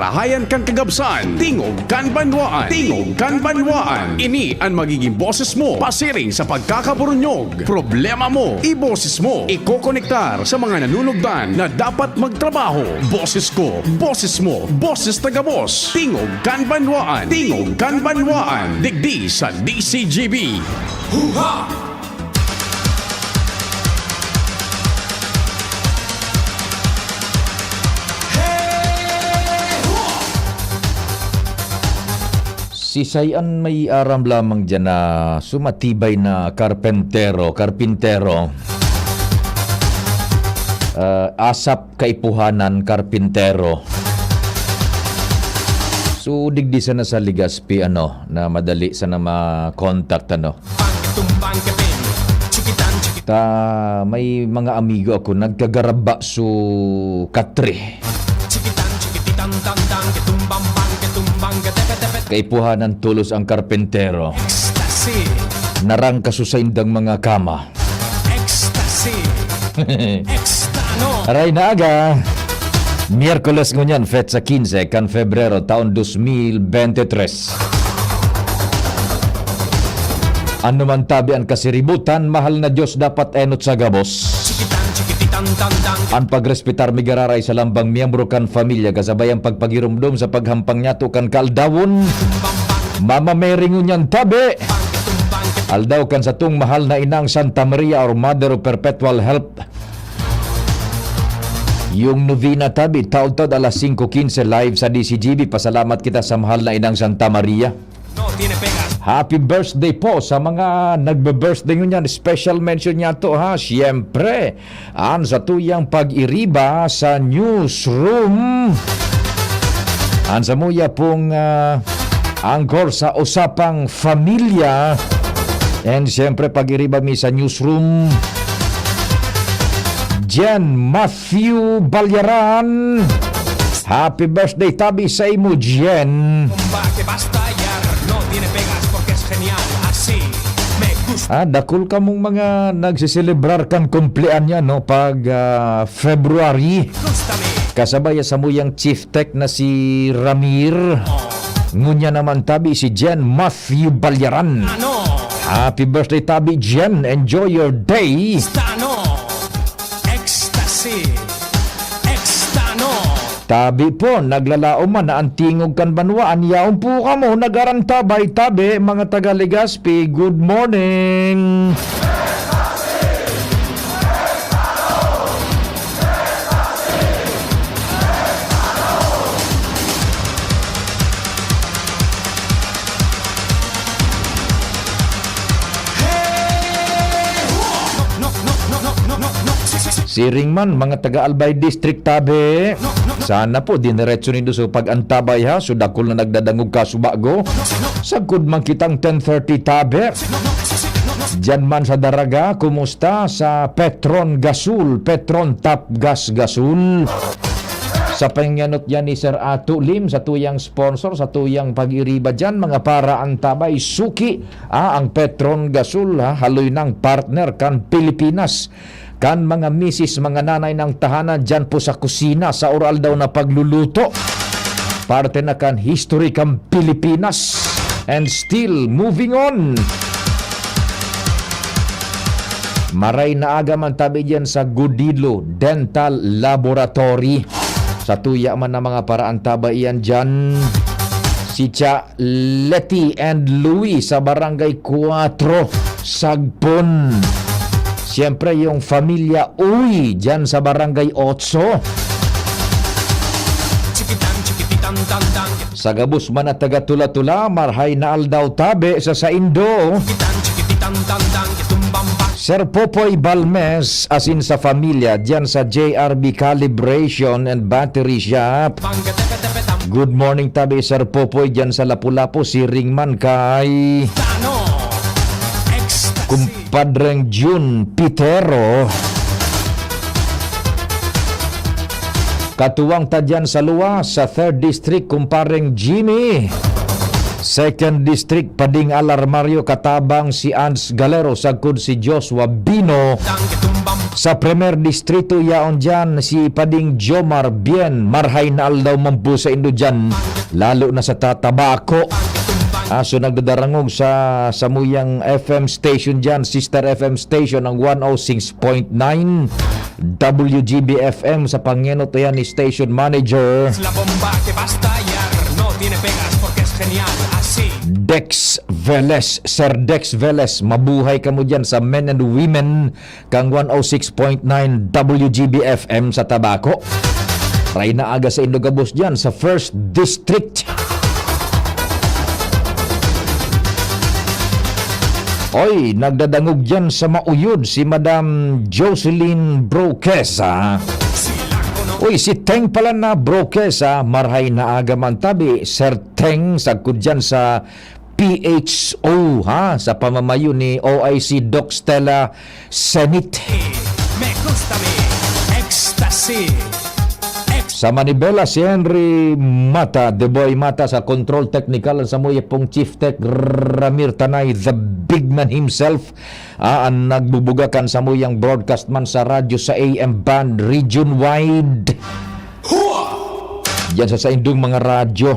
marahayan kan kagabsan, tingog kan banwaan, tingog kan banwaan. Ini ang magiging boses mo, pasiring sa pagkakaburunyog. Problema mo, iboses mo, ikokonektar sa mga nanunugdan na dapat magtrabaho. Boses ko, boses mo, boses taga-boss. Tingog kan banwaan, tingog kan banwaan. Digdi sa DCGB. Huha! Si Sayan may aram lamang dyan na sumatibay na karpintero. Asap kaipuhanan karpintero. So digdi sana sa Ligaspi na madali sana ma-contact may mga amigo ako nagkagaraba su Katri. Kaipuhanan tulos ang karpentero. Ecstasy. Narang kasusaindang mga kama. Ecstasy. Extano. Aray na aga. Miyerkules ngunyan, fetsa 15 kan Febrero taon 2023. Ano man tabi ang kasiributan, mahal na Diyos dapat enot sa gabos. Ang pagrespetar migararay sa lambang miyembro kan familia kasabay ang pagpagirumdum sa paghampang niyato kan kaaldawon. Mama Mary ngunyan tabi. Aldaw kan sa tung mahal na inang Santa Maria or Mother of Perpetual Help. Yung novena tabi, taon-taon alas 5:15 live sa DCGB. Pasalamat kita sa mahal na inang Santa Maria. No tiene pegas. Happy birthday po sa mga nagbe-birthday nyo. Special mention niya to ha. Siyempre, ang sa tuyang pag-iriba sa newsroom. Ang sa muya pong angkor sa usapang familia. And siyempre, pag-iriba mi sa newsroom. Jen Matthew Balyaran. Happy birthday tabi sa imo, Jen. Combate basta yar. No tiene pegas porque es genial. Así me gusta. Dakul ka mong mga nagsiselebrar kan kumpleanya no pag February. Gústame. Kasabay sa muyang chief tech na si Ramir. Ngunya naman tabi si Jen Matthew Balyaran. Ano. Happy birthday tabi, Jen. Enjoy your day. Extano. Ecstasy. Extano. Tabi po, naglalao man na antingog kan banwaan. Yaon po ka mo, nagarantabay tabi, mga taga Legazpi. Good morning. Siringman, mga taga Albay District tabi. Sana po diniretso nindo sa pag-antabay ha. Sudakol na nagdadangog ka subago. Sagud man kitang 10:30 tabi. Diyan man sa Daraga, kumusta sa Petron Gasul, Petron Tap Gas Gasul. Sa pangyanot yan ni Sir Ato Lim, sa tuyang sponsor, sa tuyang pag-iriba dyan, mga para ang tabay, suki, ang Petron Gasul, haloy ng partner kan Pilipinas. Kan mga misis, mga nanay ng tahanan dyan po sa kusina, sa oral daw na pagluluto. Parte na kan history kan Pilipinas. And still moving on. Maray na aga man tabi dyan sa Godilo Dental Laboratory. Sa tuya man na mga paraan tabay yan dyan. Si Cha Leti and Louie sa Barangay 4, Sagpon. Siyempre yung familia Uy dyan sa Barangay 8. Sa Gabus man at taga Tula-Tula, marhay na aldaw tabi sa Saindo. Sir Popoy Balmes asin sa familia dyan sa JRB Calibration and Battery Shop. Good morning tabi Sir Popoy dyan sa Lapu-Lapu, si Ringman kay kumpadreng June Pitero. Katuwang tadyan sa Lua sa 3rd District, kumpareng Jimmy. 2nd District, Pading Alarmario, katabang si Ans Galero, sagkod si Joshua Bino. Sa Premier Distrito yaon dyan si Pading Jomar Bien marhay na aldaw mampu sa Indo dyan lalo na sa tatabako. So nagdadarangog sa samuyang FM station dyan, sister FM station ang 106.9 WGB FM sa pangenot yan ni station manager Es la bomba que va a estallar. No tiene pegas porque es genial. Así. Dex Veles, Sir Dex Veles, mabuhay ka mo dyan sa men and women kang 106.9 WGB FM sa Tabaco. Ray na aga sa Indogabos dyan sa 1st District. Oy, nagdadangog dyan sa Mauyod si Madam Jocelyn Broquesa. Uy, si Teng pala na Broquesa, marhay na aga man tabi. Sir Teng, sagkod dyan sa PHO, ha? Sa pamamayo ni OIC Doc Stella Senit. Me gusta mi ecstasy. Sa Manibela, si Henry Mata, The Boy Mata sa Control Technical sa muya pong Chief Tech Ramir Tanay, the big man himself, ang nagbubugakan sa muyang broadcast man sa radyo sa AM band region wide. Diyan sa indong mga radyo.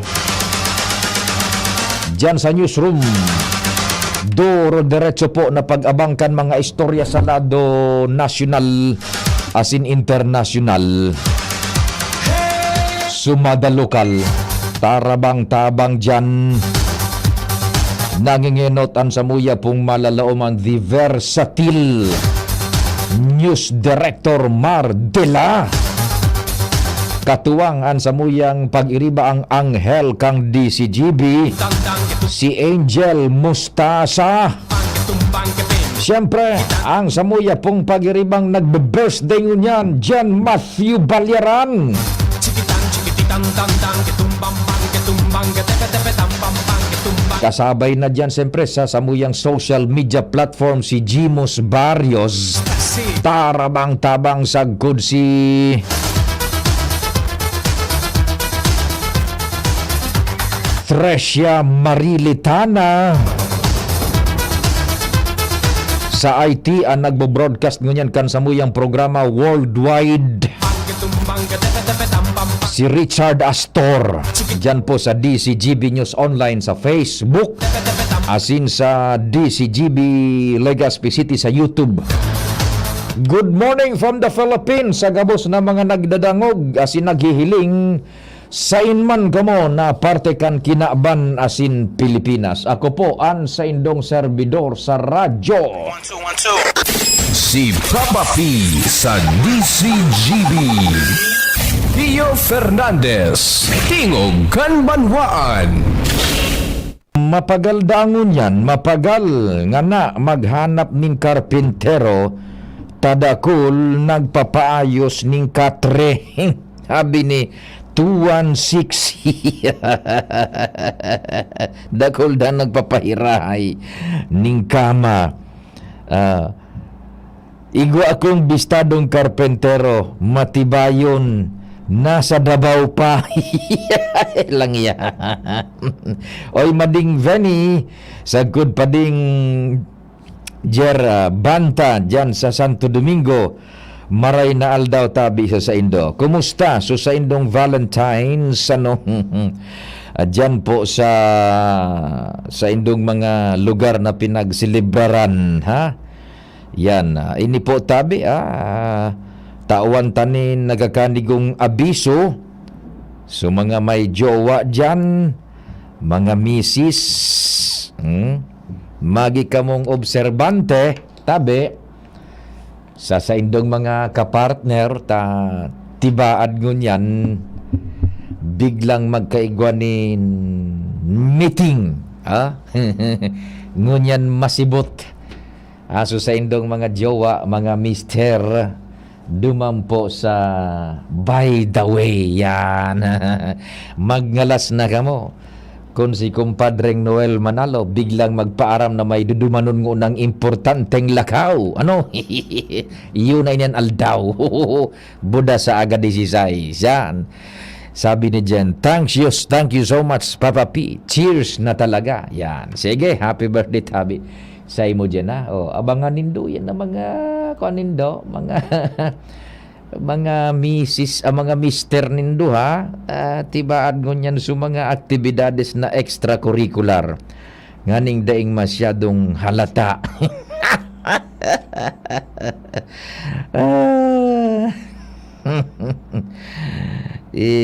Diyan sa newsroom. Duro diretso po na pag-abangkan mga istorya sa lado national as in international. Sumada lokal, tarabang-tabang dyan. Nanginginotan sa muya pong malalauman the versatile News Director Mar Dela. Katuwangan sa muyang pag-iriba ang anghel kang DCGB, si Angel Mustasa. Siyempre, ang samuya pong pag-iribang nagbe-birthday ngunyan, Jan Matthew Balyaran. Kasabay na dyan siyempre sa samuyang social media platform si Jimos Barrios. Tarabang-tabang sagkod si Thresia Marilitana. Sa IT ang nagbo-broadcast ngunyan kan samuyang programa worldwide. Si Richard Astor, dyan po sa DCGB News Online sa Facebook, asin sa DCGB Legazpi City sa YouTube. Good morning from the Philippines, sa gabos na mga nagdadangog, asin naghihiling, sa inman kamo na parte kan kinaban asin Pilipinas. Ako po ang sa indong servidor sa radyo. 1, 2, 1, 2. Si Papa P sa DCGB. Pio Fernandez, Tingog Kanbanwaan. Mapagal dangon yan, mapagal nga na maghanap ning karpintero, tadakol nagpapaayos ning katre. Sabi ni 216. Dakol da nagpapahirahay ning kama. Igwa akong bistadong karpentero, matibayon, nasa Davao pa. Lang yan. Oy mading Veni, sagkod pading Jer Banta dyan sa Santo Domingo. Maray na aldaw tabi sa Indo. Kumusta? So sa Indong Valentine's, ano? Dyan po sa Indong mga lugar na pinagsilibraran, ha? Yan. Ini po tabi, tawan tanin nagakanigong abiso. So mga may jowa dyan, mga misis, magi kamong obserbante, tabi, sa indong mga kapartner, tibaad ngunyan, biglang magkaigwanin meeting, ngunyan masibot. So sa indong mga jowa, mga mister, dumampo sa by the way, yan. Magngalas na kamo. Kung si kumpadreng Noel Manalo biglang magpaaram na may dudumanon ng unang importanteng lakaw. Ano? Yun na yan aldaw. Buda sa aga 16. Yan. Sabi ni Jen, thank you so much, Papa P. Cheers na talaga. Yan. Sige, happy birthday, Tabi. Sa imo dyan, ha? Abangan nindo yan na mga kuan nindo, mga mga misis, mga mister nindo ha, tibaad ngunyan sa mga aktibidades na extracurricular. Nganing daing masyadong halata.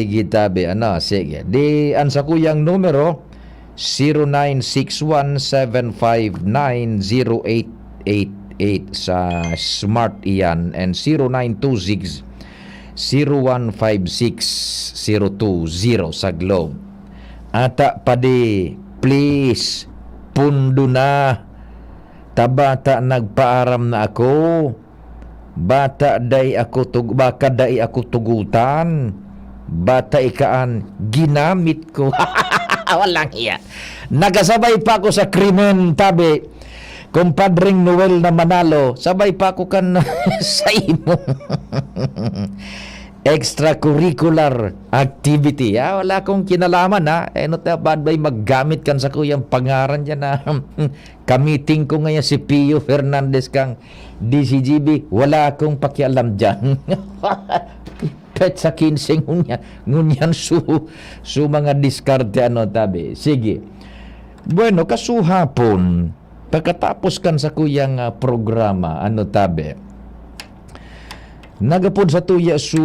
Gitabi, ano, sige. Di, ang sa kuyang numero, 0961-759-0888 sa Smart iyan, and 0926-0156-020 sa Globe. Ata padi, please, pundo na. Tabata nagpaaram na ako. Bata day ako baka day ako tugutan. Bata ikaan ginamit ko. Walang iya. Nagasabay pa ako sa krimen, tabi. Kumpadring Noel na Manalo, sabay pa ako kan sa imo. Extracurricular activity. Wala akong kinalaman ha. Not bad bay maggamit kan sa kuyang pangaran dyan na kamiting ko ngayon si Pio Fernandez kang DCGB. Wala akong pakialam dyan. Pet sa 15 ngunyan su mga diskarte ano tabi. Sige. Bueno, kasuhapon pagkatapos kan sa kuyang programa ano tabi. Nagapon sa tuya su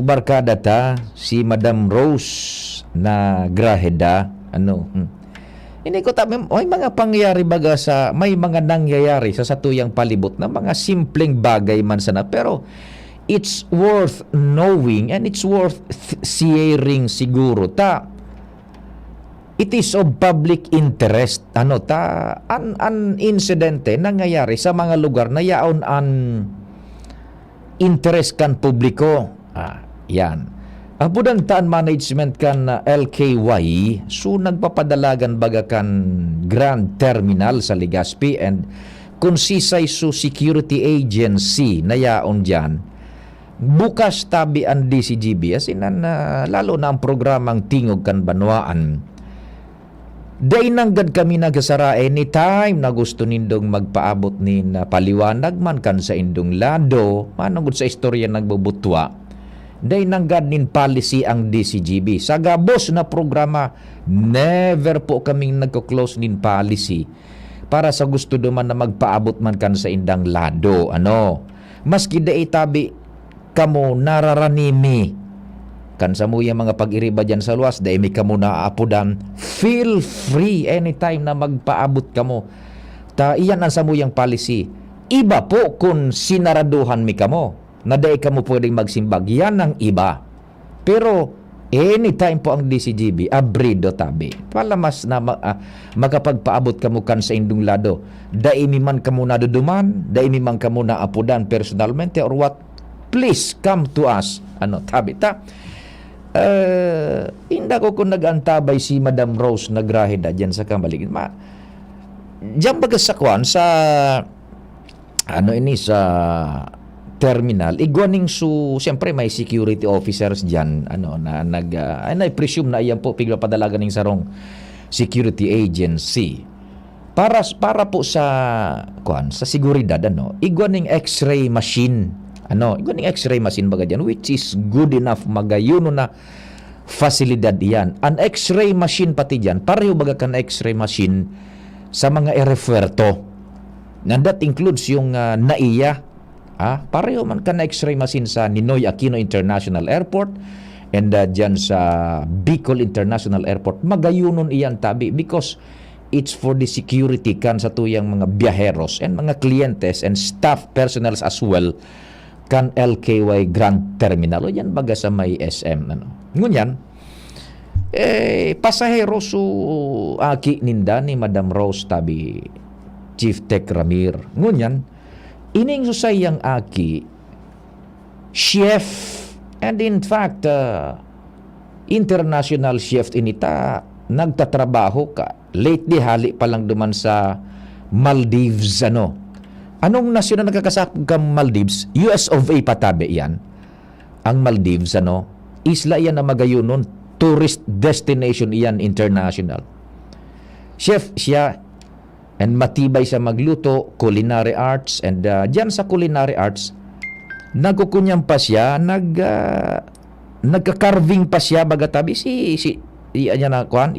barkada ta si Madam Rose na Graheda ano. Ini ko tabi may mga pangyayari baga sa may mga nangyayari sa satuyang palibot na mga simpleng bagay man sana pero it's worth knowing and it's worth sharing siguro ta. It is of public interest ano ta an insidente nangyayari sa mga lugar na yaon an interest kan publiko. Yan. Abudan taan management kan LKY so nagpapadalagan baga kan Grand Terminal sa Legazpi and konsisay su security agency na yaon dyan. Bukas tabi ang DCGB as in lalo na ang programang Tingog kan Banwaan. Day nanggad kami nagasara anytime na gusto nindong magpaabot ni na paliwanag man kan sa indong lado, manungod sa istorya nagbubutwa. Day nanggad nin policy ang DCGB. Sa gabos na programa, never po kaming nagko-close nin policy para sa gusto duman na magpaabot man kan sa indang lado. Ano? Maski day tabi kamo nararanimi kan sa muya mga pag-iriba dyan sa luwas, dahil may kamo naaapudan, feel free anytime na magpaabot kamo. Iyan ang sa muyang policy. Iba po kung sinaraduhan mi kamo, na dahil kamo pwedeng magsimbag, yan ang iba. Pero, anytime po ang DCGB, abrido tabi. Palamas na makapagpaabot kamo kan sa indong lado. Dahil mi man kamo naduduman, dahil mi man kamo naapudan personalmente or what, please come to us. Ano, tabi ta? Inda ko kung nag-antabay si Madam Rose na Graheda dyan sa Kamaligin. Diyan baga sa kwan sa ano ini sa terminal igwaning su siyempre may security officers dyan ano na I presume na iyan po pigla padalagan ng sarong security agency para po sa kwan sa seguridad ano igwaning x-ray machine. Yung x-ray machine baga dyan, which is good enough magayuno na fasilidad yan. An x-ray machine pati dyan, pareho baga kan x-ray machine sa mga ereferto. And that includes yung NAIA. Pareho man kan x-ray machine sa Ninoy Aquino International Airport and dyan sa Bicol International Airport. Magayunon iyan tabi because it's for the security kan sa tuyang mga biyaheros and mga clientes and staff personals as well kan LKY Grand Terminal o yan baga sa may SM ngunyan pasahero su aki ninda ni Madam Rose tabi Chief Tech Ramir ngunyan ining susayang aki chef and in fact international chef inita nagtatrabaho ka lately hali pa lang duman sa Maldives Anong nasyon na nagkakasakop kang Maldives? US of A patabe yan. Ang Maldives, isla yan na magayunon. Tourist destination yan international. Chef, siya and matibay sa magluto, culinary arts, and dyan sa culinary arts, nagkukunyang pa siya, nagka-carving pa siya, baga tabi, yan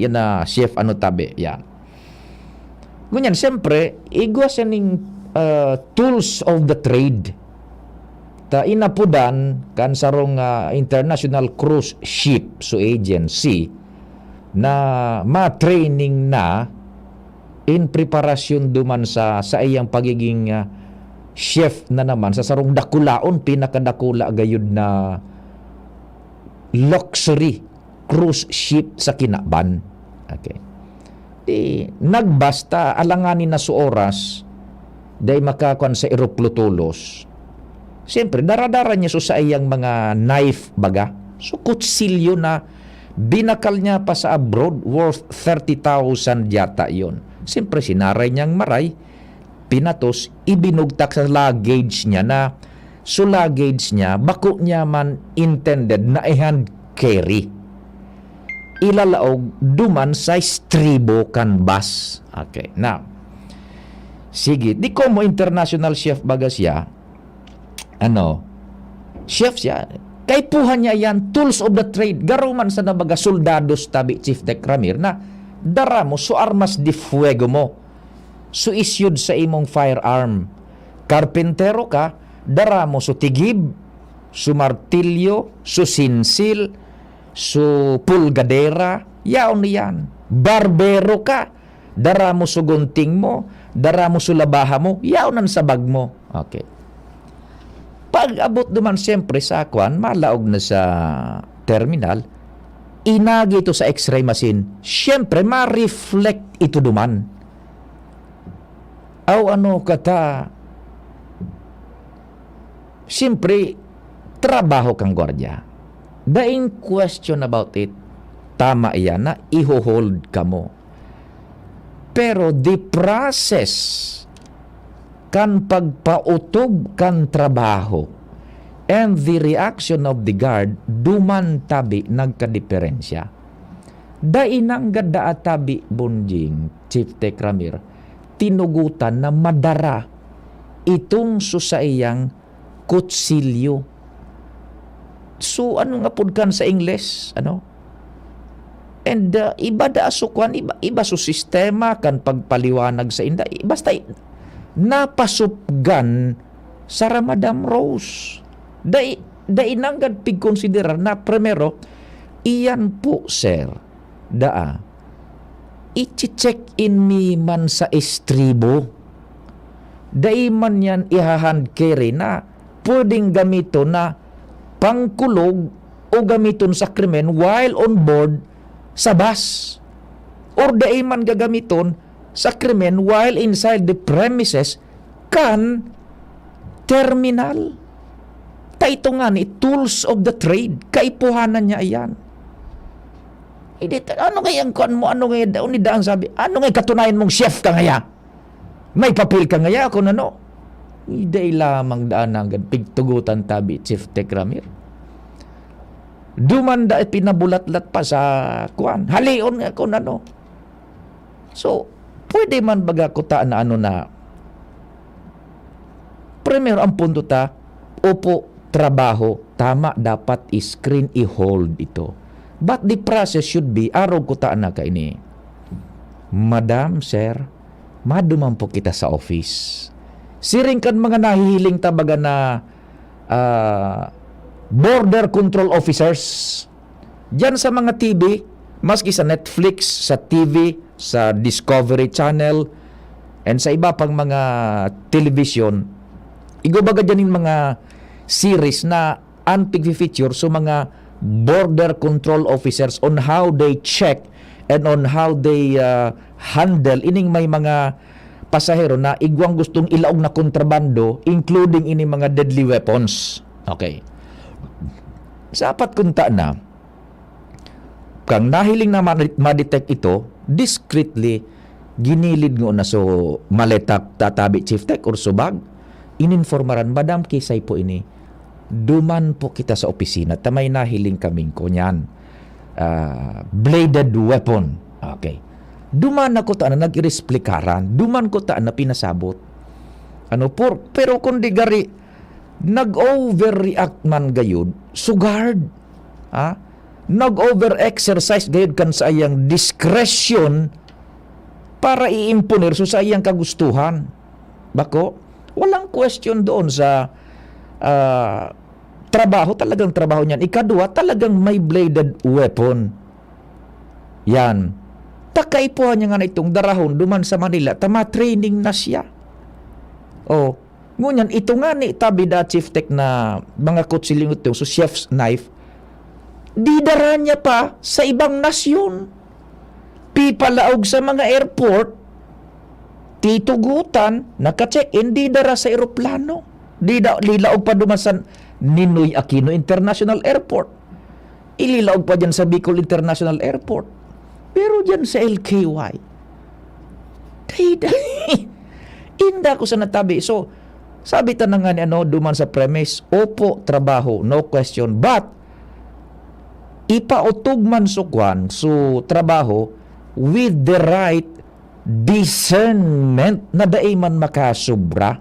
na chef, tabi, yan. Ngunyan, siyempre, igwa siya ning tools of the trade. Ta inapudan kan sarong international cruise ship so agency na ma-training na in preparasyon duman sa iyang pagiging chef na naman sa sarong dakulaon, pinakadakula gayud na luxury cruise ship sa Kinaban. Okay. Nagbasta alanganin na sa oras day makakuan sa eroplotulos. Siyempre, daradara niya sa iyang mga knife baga. So, kutsilyo na binakal niya pa sa abroad, worth 30,000 yata yon. Siyempre, sinaray niyang maray, pinatos, ibinugtak sa luggage niya na so luggage niya, bako niya man intended na i-hand carry. Ilalaog duman sa stribo canvas. Okay, now, sige, di ko mo international chef baga siya, chef siya, kay puhan niya yan, tools of the trade, garuman sa nabaga soldados tabi Chief Tech Ramir na dara mo, so armas de fuego mo, so issued sa imong firearm. Karpentero ka, dara mo so tigib, so martilyo, so sinsil, so pulgadera, yaon yan. Barbero ka, dara mo so gunting mo, dara mo so labaha mo, yaon sa bag mo. Okay. Pag-abot duman siyempre sa akwan, malaog na sa terminal, inagi ito sa x-ray machine, siyempre ma-reflect ito duman. Kata, siyempre, trabaho kang gwardiya. The in question about it, tama yan na iho-hold ka mo. Pero the process kan pagpautog kan trabaho and the reaction of the guard duman tabi nagkadiferensya. Dainang gada tabi bunjing Chief Tech Ramir tinugutan na madara itong susaiyang kutsilyo. So ano nga pud kan sa English, And iba da asukwan, iba so sistema kan pagpaliwanag sa inda. Basta napasupgan sa Madam Rose. Dainanggad pigkonsiderar na primero, iyan po, sir, i-check in mi man sa estribo. Man yan ihahand carry na pwedeng gamito na pangkulog o gamiton sa krimen while on board sa bus. Or man gagamiton sa krimen while inside the premises kan terminal. Ito nga ni tools of the trade, kaipuhanan niya iyan. Ano ngayang kon mo, ano ngayang daon ni Daan sabi, ano ngayang katunayan mong chef ka ngaya? May papel ka ngaya kung ano? Hindi lamang Daan agad pigtugutan tabi Chief Tech Ramir. Dumanda at pinabulatlat pa sa kuan. Halion nga kung ano. So, pwede man baga kutaan na primero ang punto ta, opo, trabaho, tama, dapat screen i-hold ito. But the process should be, araw kutaan na ka ini. Madam, sir, maduman po kita sa office. Siring kan mga nahihiling tabaga na border control officers. Diyan sa mga TV, maski sa Netflix, sa TV, sa Discovery Channel, and sa iba pang mga television, igobaga dyan yung mga series na unpig-feature so mga border control officers on how they check and on how they handle ining may mga pasahero na igwang gustong ilaog na kontrabando including ining mga deadly weapons. Okay. Sapat kunta na kang nahiling na ma-detect ito, discreetly ginilid ngo na so maletak tatabi Chief Tech or subag, ininformaran, Madam, kisay po ini, duman po kita sa opisina, tamay nahiling kaming ko niyan. Bladed weapon. Okay. Duman ako ta na nag-iresplikaran, duman ko ta na pinasabot. Pero kung di gari, nag-overreact man gayud, sugard. Nag-over-exercise gayud kan sa iyang discretion para i-imponer so sa iyang kagustuhan. Bako, walang question doon sa trabaho, talagang trabaho niyan. Ikadua, talagang may bladed weapon. Yan. Takay po niya nga na itong darahon duman sa Manila, tama training na siya. Ngunyan, ito nga ni Tabida Chief Tech na mga kutsilingot yung so chef's knife, di dara niya pa sa ibang nasyon. Pipalaog sa mga airport, titugutan, naka-check-in, di dara sa eroplano. Di laog pa duman sa Ninoy Aquino International Airport. Ililaog pa dyan sa Bicol International Airport. Pero dyan sa LKY, inda ko sa natabi. So, sabi ta na nga ni duman sa premise, opo, trabaho, no question. But, ipautog man sukwan so trabaho with the right discernment na daay man makasubra.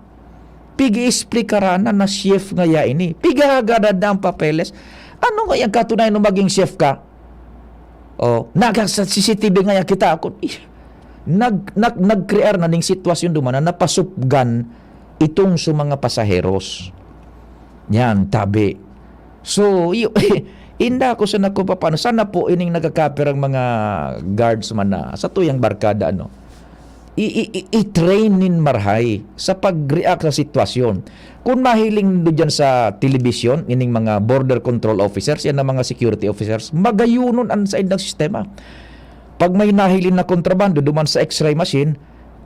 Pigi-explikaran na chef nga ya ini. Pigahagada ang papeles. Ano nga yung katunayan no maging chef ka? Sa CCTV nga kita ako. Nag-create na ning sitwasyon duman na napasupgan itong sa mga pasaheros. Yan, tabi. So, inda ko sa nako paano. Sana po ining nagkakaper ang mga guards man na sa tuyang barkada i-trainin marhay sa pag-react sa sitwasyon. Kung mahiling do dyan sa telebisyon, ining mga border control officers, yan na mga security officers, magayunon ang sa indang sistema. Pag may nahilin na kontrabando duman sa x-ray machine,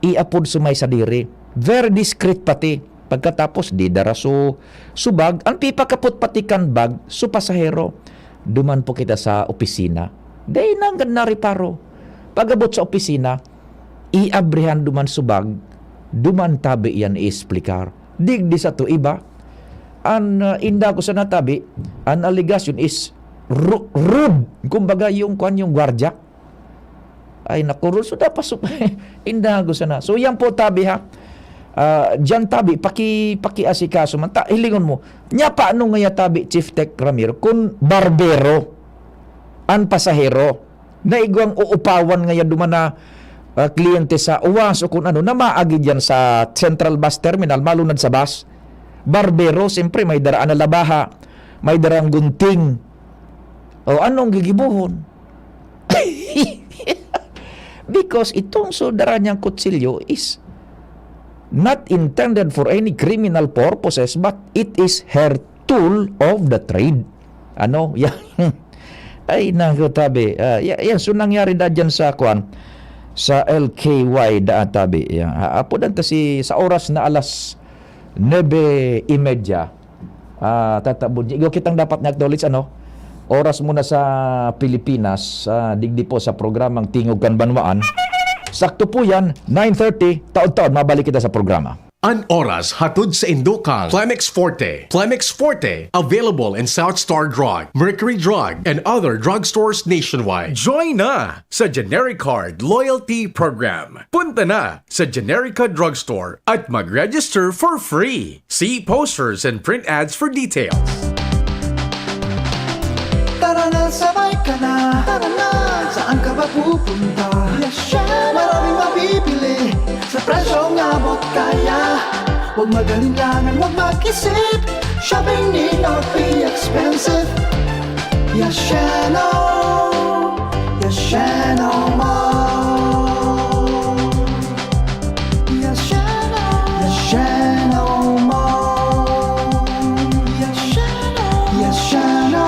iapod sumay sa diri. Very discreet pati. Pagkatapos, di daraso subag, ang pipakapot patikan bag, su pasahero. Duman po kita sa opisina. Day nang nariparo. Pagabot sa opisina, iabrihan duman subag, duman tabi yan iesplikar. Digdi sa to iba, ang inda ko sa natabi, ang allegation is rude. Kumbaga yung gwardya. Ay naku, so dapat inda ko sa na. So yan po tabi ha. Diyan tabi, paki-asikaso man. Hilingon mo, nya paano nga tabi, Chief Tech Ramiro, kung barbero, ang pasahero, na igwang uupawan nga duman na kliyente sa uwas o kung ano, na maagi dyan sa Central Bus Terminal, malunad sa bus. Barbero, siyempre, may daraan na labaha, may darang gunting. Anong gigibuhon? Because itong sudara niyang kutsilyo is not intended for any criminal purposes, but it is her tool of the trade. Yan. Ay, nagutabi. Yan, so nangyari da dyan sa sa LKY da tabi. Apo dan si sa oras na alas 9:30. Tatabod. Igo kitang dapat na-acknowledge oras muna sa Pilipinas, digdi po sa programang Tingog Kanbanwaan. Sakto po yan, 9:30, taon-taon mabalik kita sa programa. An oras hatod sa Indocang Plemex Forte. Plemex Forte, available in South Star Drug, Mercury Drug, and other drugstores nationwide. Join na sa Genericard Loyalty Program. Punta na sa Generica Drugstore at mag-register for free. See posters and print ads for details. Tara na, sabay ka na. Tara na, saan ka ba pupunta? Maraming mabibili sa presyong abot kaya. Huwag magalinlangan, huwag mag-isip. Shopping need not be expensive. Yashano Mall. Yashano Mall. Yashano.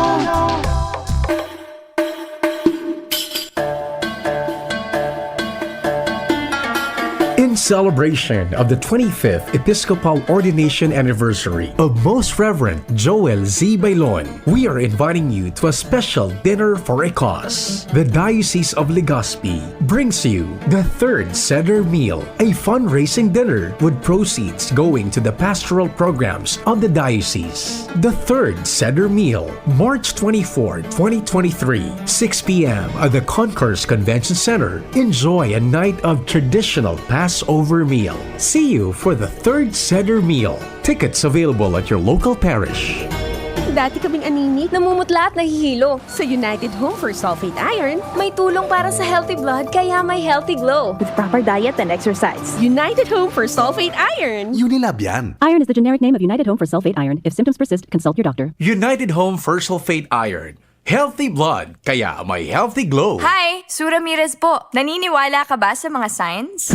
celebration of the 25th Episcopal Ordination Anniversary of Most Reverend Joel Z. Bailon, we are inviting you to a special dinner for a cause. The Diocese of Legazpi brings you the third Seder Meal, a fundraising dinner with proceeds going to the pastoral programs of the diocese. The third Seder Meal, March 24, 2023, 6 p.m. at the Concourse Convention Center. Enjoy a night of traditional Passover meal. See you for the third Seder Meal. Tickets available at your local parish. Dati kaming anini, namumutla at nahihilo. Sa United Home for Sulfate Iron, may tulong para sa healthy blood kaya may healthy glow. With proper diet and exercise. United Home for Sulfate Iron. Unilab yan. Iron is the generic name of United Home for Sulfate Iron. If symptoms persist, consult your doctor. United Home for Sulfate Iron. Healthy blood, kaya may healthy glow. Hi! Sue Ramirez po. Naniniwala ka ba sa mga signs?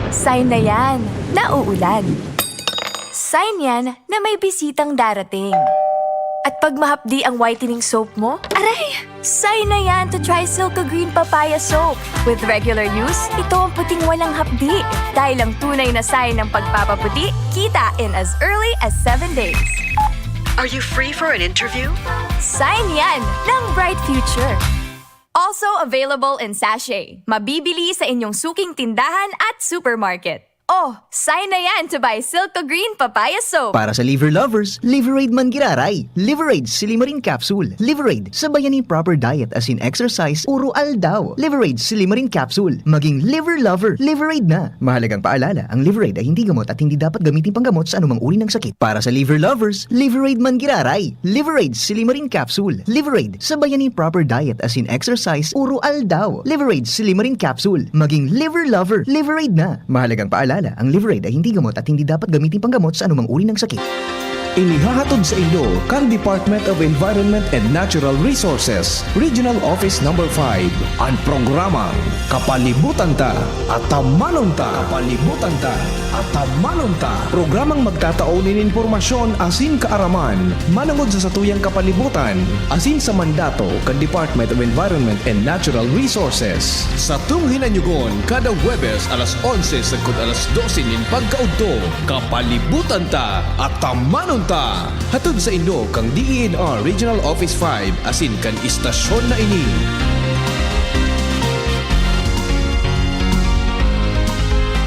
Sign na yan, na uulan. Sign yan na may bisitang darating. At pag mahapdi ang whitening soap mo, aray! Sign na yan to try Silka Green Papaya Soap. With regular use, ito ang puting walang hapdi. Dahil ang tunay na sign ng pagpapaputi, kita in as early as 7 days. Are you free for an interview? Sign yan ng bright future. Also available in sachet. Mabibili sa inyong suking tindahan at supermarket. Oh, sign na yan to buy Silka Green Papaya Soap. Para sa liver lovers, Liverade man giraray. Liverade Silimarin Capsule. Liverade, sabayan ni proper diet as in exercise, uro aldaw. Liverade Silimarin Capsule. Maging liver lover, Liverade na. Mahalagang paalala, ang Liverade ay hindi gamot at hindi dapat gamitin panggamot sa anumang uri ng sakit. Para sa liver lovers, Liverade man giraray. Liverade Silimarin Capsule. Liverade, sabayan ni proper diet as in exercise, uro aldaw. Liverade Silimarin Capsule. Maging liver lover, Liverade na. Mahalagang paalala, ang Liverade ay hindi gamot at hindi dapat gamitin panggamot sa anumang uri ng sakit. Inihahatod sa inyo kang Department of Environment and Natural Resources, Regional Office No. 5, ang programang Kapalibutan Ta at Tamanon Ta. Kapalibutan Ta at Tamanon Ta. Programang magtataon ng impormasyon asin kaaraman, manangod sa satuyang kapalibutan, asin sa mandato kang Department of Environment and Natural Resources. Sa tunghinanyugon, kada Huwebes alas 11 sagkod alas 12 nin pagkaudto, Kapalibutan Ta at Tamanon Ta. Hatod sa Indo kang DENR Regional Office 5 asin kan istasyon na ini.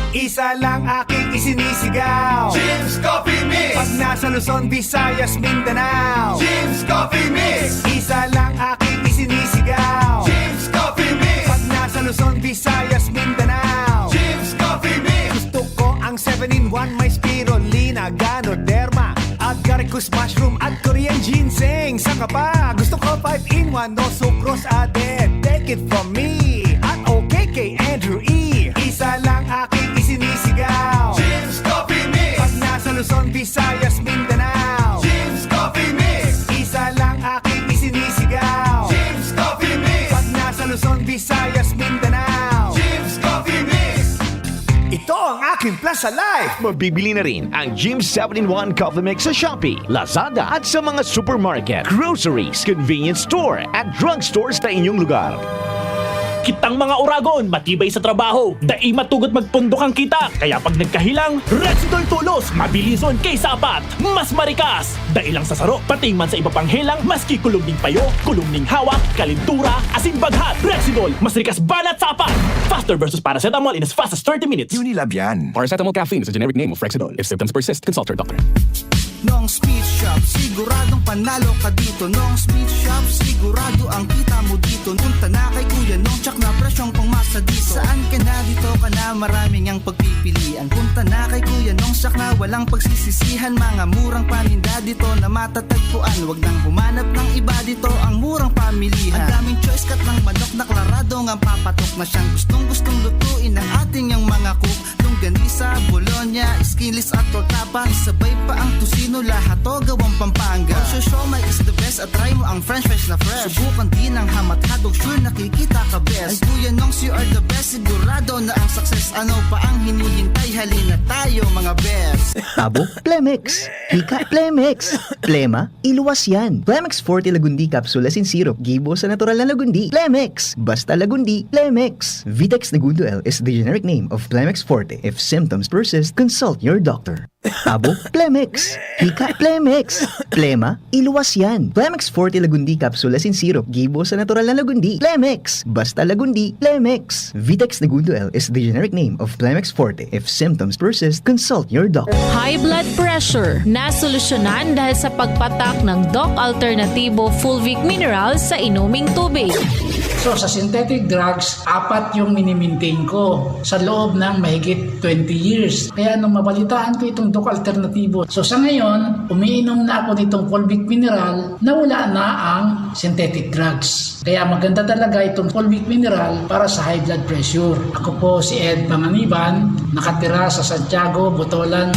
Isa lang aking isinisigaw, Jim's Coffee Mix. pag nasa Luzon, Visayas, Mindanao. Jim's Coffee Mix. Isa lang aking isinisigaw, Jim's Coffee Mix. pag nasa Luzon, Visayas, Mindanao. Jim's Coffee Mix. Gusto ko ang 7-in-1, may spirulina, ganoderma, agaricus mushroom at Korean ginseng. Saka pa, gusto ko 5-in-1, no sucrose added. Take it from me at OKK Andrew E. Isa lang aking isinisigaw, Jim's Coffee Mix. pag nasa Luzon, Visayas, Mindanao. Jim's Coffee Mix. Isa lang aking isinisigaw, Jim's Coffee Mix. pag nasa Luzon, Visayas, Mindanao. Jim's Coffee Mix. Ito ang aking Plus Alive. Mabibili na rin ang Jim's 7-in-1 Coffee Mix sa Shopee, Lazada at sa mga supermarket, groceries, convenience store at drugstores na inyong lugar. Kitang mga Uragon, matibay sa trabaho, dai matugot magpundok ang kita. Kaya pag nagkahilang, Rexidol tulos, mabilison kaysa apat, mas marikas. Dai lang sa saro, pating man sa iba pang helang, maski kulong ning payo, kulong ning hawak, kalintura, asin baghat. Rexidol, mas rikas banat sa apat. Faster versus paracetamol in as fast as 30 minutes. Unilab yan. Paracetamol caffeine is a generic name of Rexidol. If symptoms persist, consult your doctor. Noong Speed Shop, siguradong panalo ka dito. Noong Speed Shop, sigurado ang kita mo dito. Punta na kay Kuya Nong, tsak na presyong pangmasa dito. Saan ka na, dito ka na, maraming ang pagpipilian. Punta na kay Kuya Nong, tsak na walang pagsisisihan. Mga murang paninda dito na matatagpuan. Huwag nang humanap ng iba dito, ang murang pamilihan. Ang daming choice cut ng manok na klaradong ang papatok na siyang gustong lutuin ng ating yung mga cook. Longganisa, Bologna, skinless at tortapa. Isabay pa ang tusino, lahat to gawang Pampanga. Osyo siomai is the best at try mo ang french fries na fresh. Subukan din ang hamat hadog, sure nakikita ka best. Ay Kuya Nongs, you are the best, sigurado na ang success. Ano pa ang hinihintay, halina tayo mga best. Tabo, Plemex. Hika, Plemex. Plema, iluwas yan. Plemex Forte Lagundi Capsule Asin Syrup. Gibo sa natural na Lagundi. Plemex. Basta Lagundi. Plemex. Vitex Negundo L is the generic name of Plemex Forte. If symptoms persist, consult your doctor. Tabo, Plemex. Hika, Plemex. Plema, iluwas yan. Plemex Forte Lagundi Capsule Asin Syrup. Gibo sa natural na Lagundi. Plemex. Basta Lagundi. Plemex. Vitex Negundo L is the generic name of Plemex Forte. If symptoms persist, consult your doctor. High blood pressure na solusyonan dahil sa pagpatak ng Doc Alternativo Fulvic Minerals sa inuming tubig. So sa synthetic drugs, 4 yung minimaintain ko sa loob ng mahigit 20 years. Kaya nung mabalitaan ko itong Doc Alternativo, so sa ngayon, umiinom na ako nitong Fulvic Mineral na wala na ang synthetic drugs. Kaya maganda talaga itong Fulvic Mineral para sa high blood pressure. Ako po si Ed Panganiban, nakatira sa Santiago, Botolan.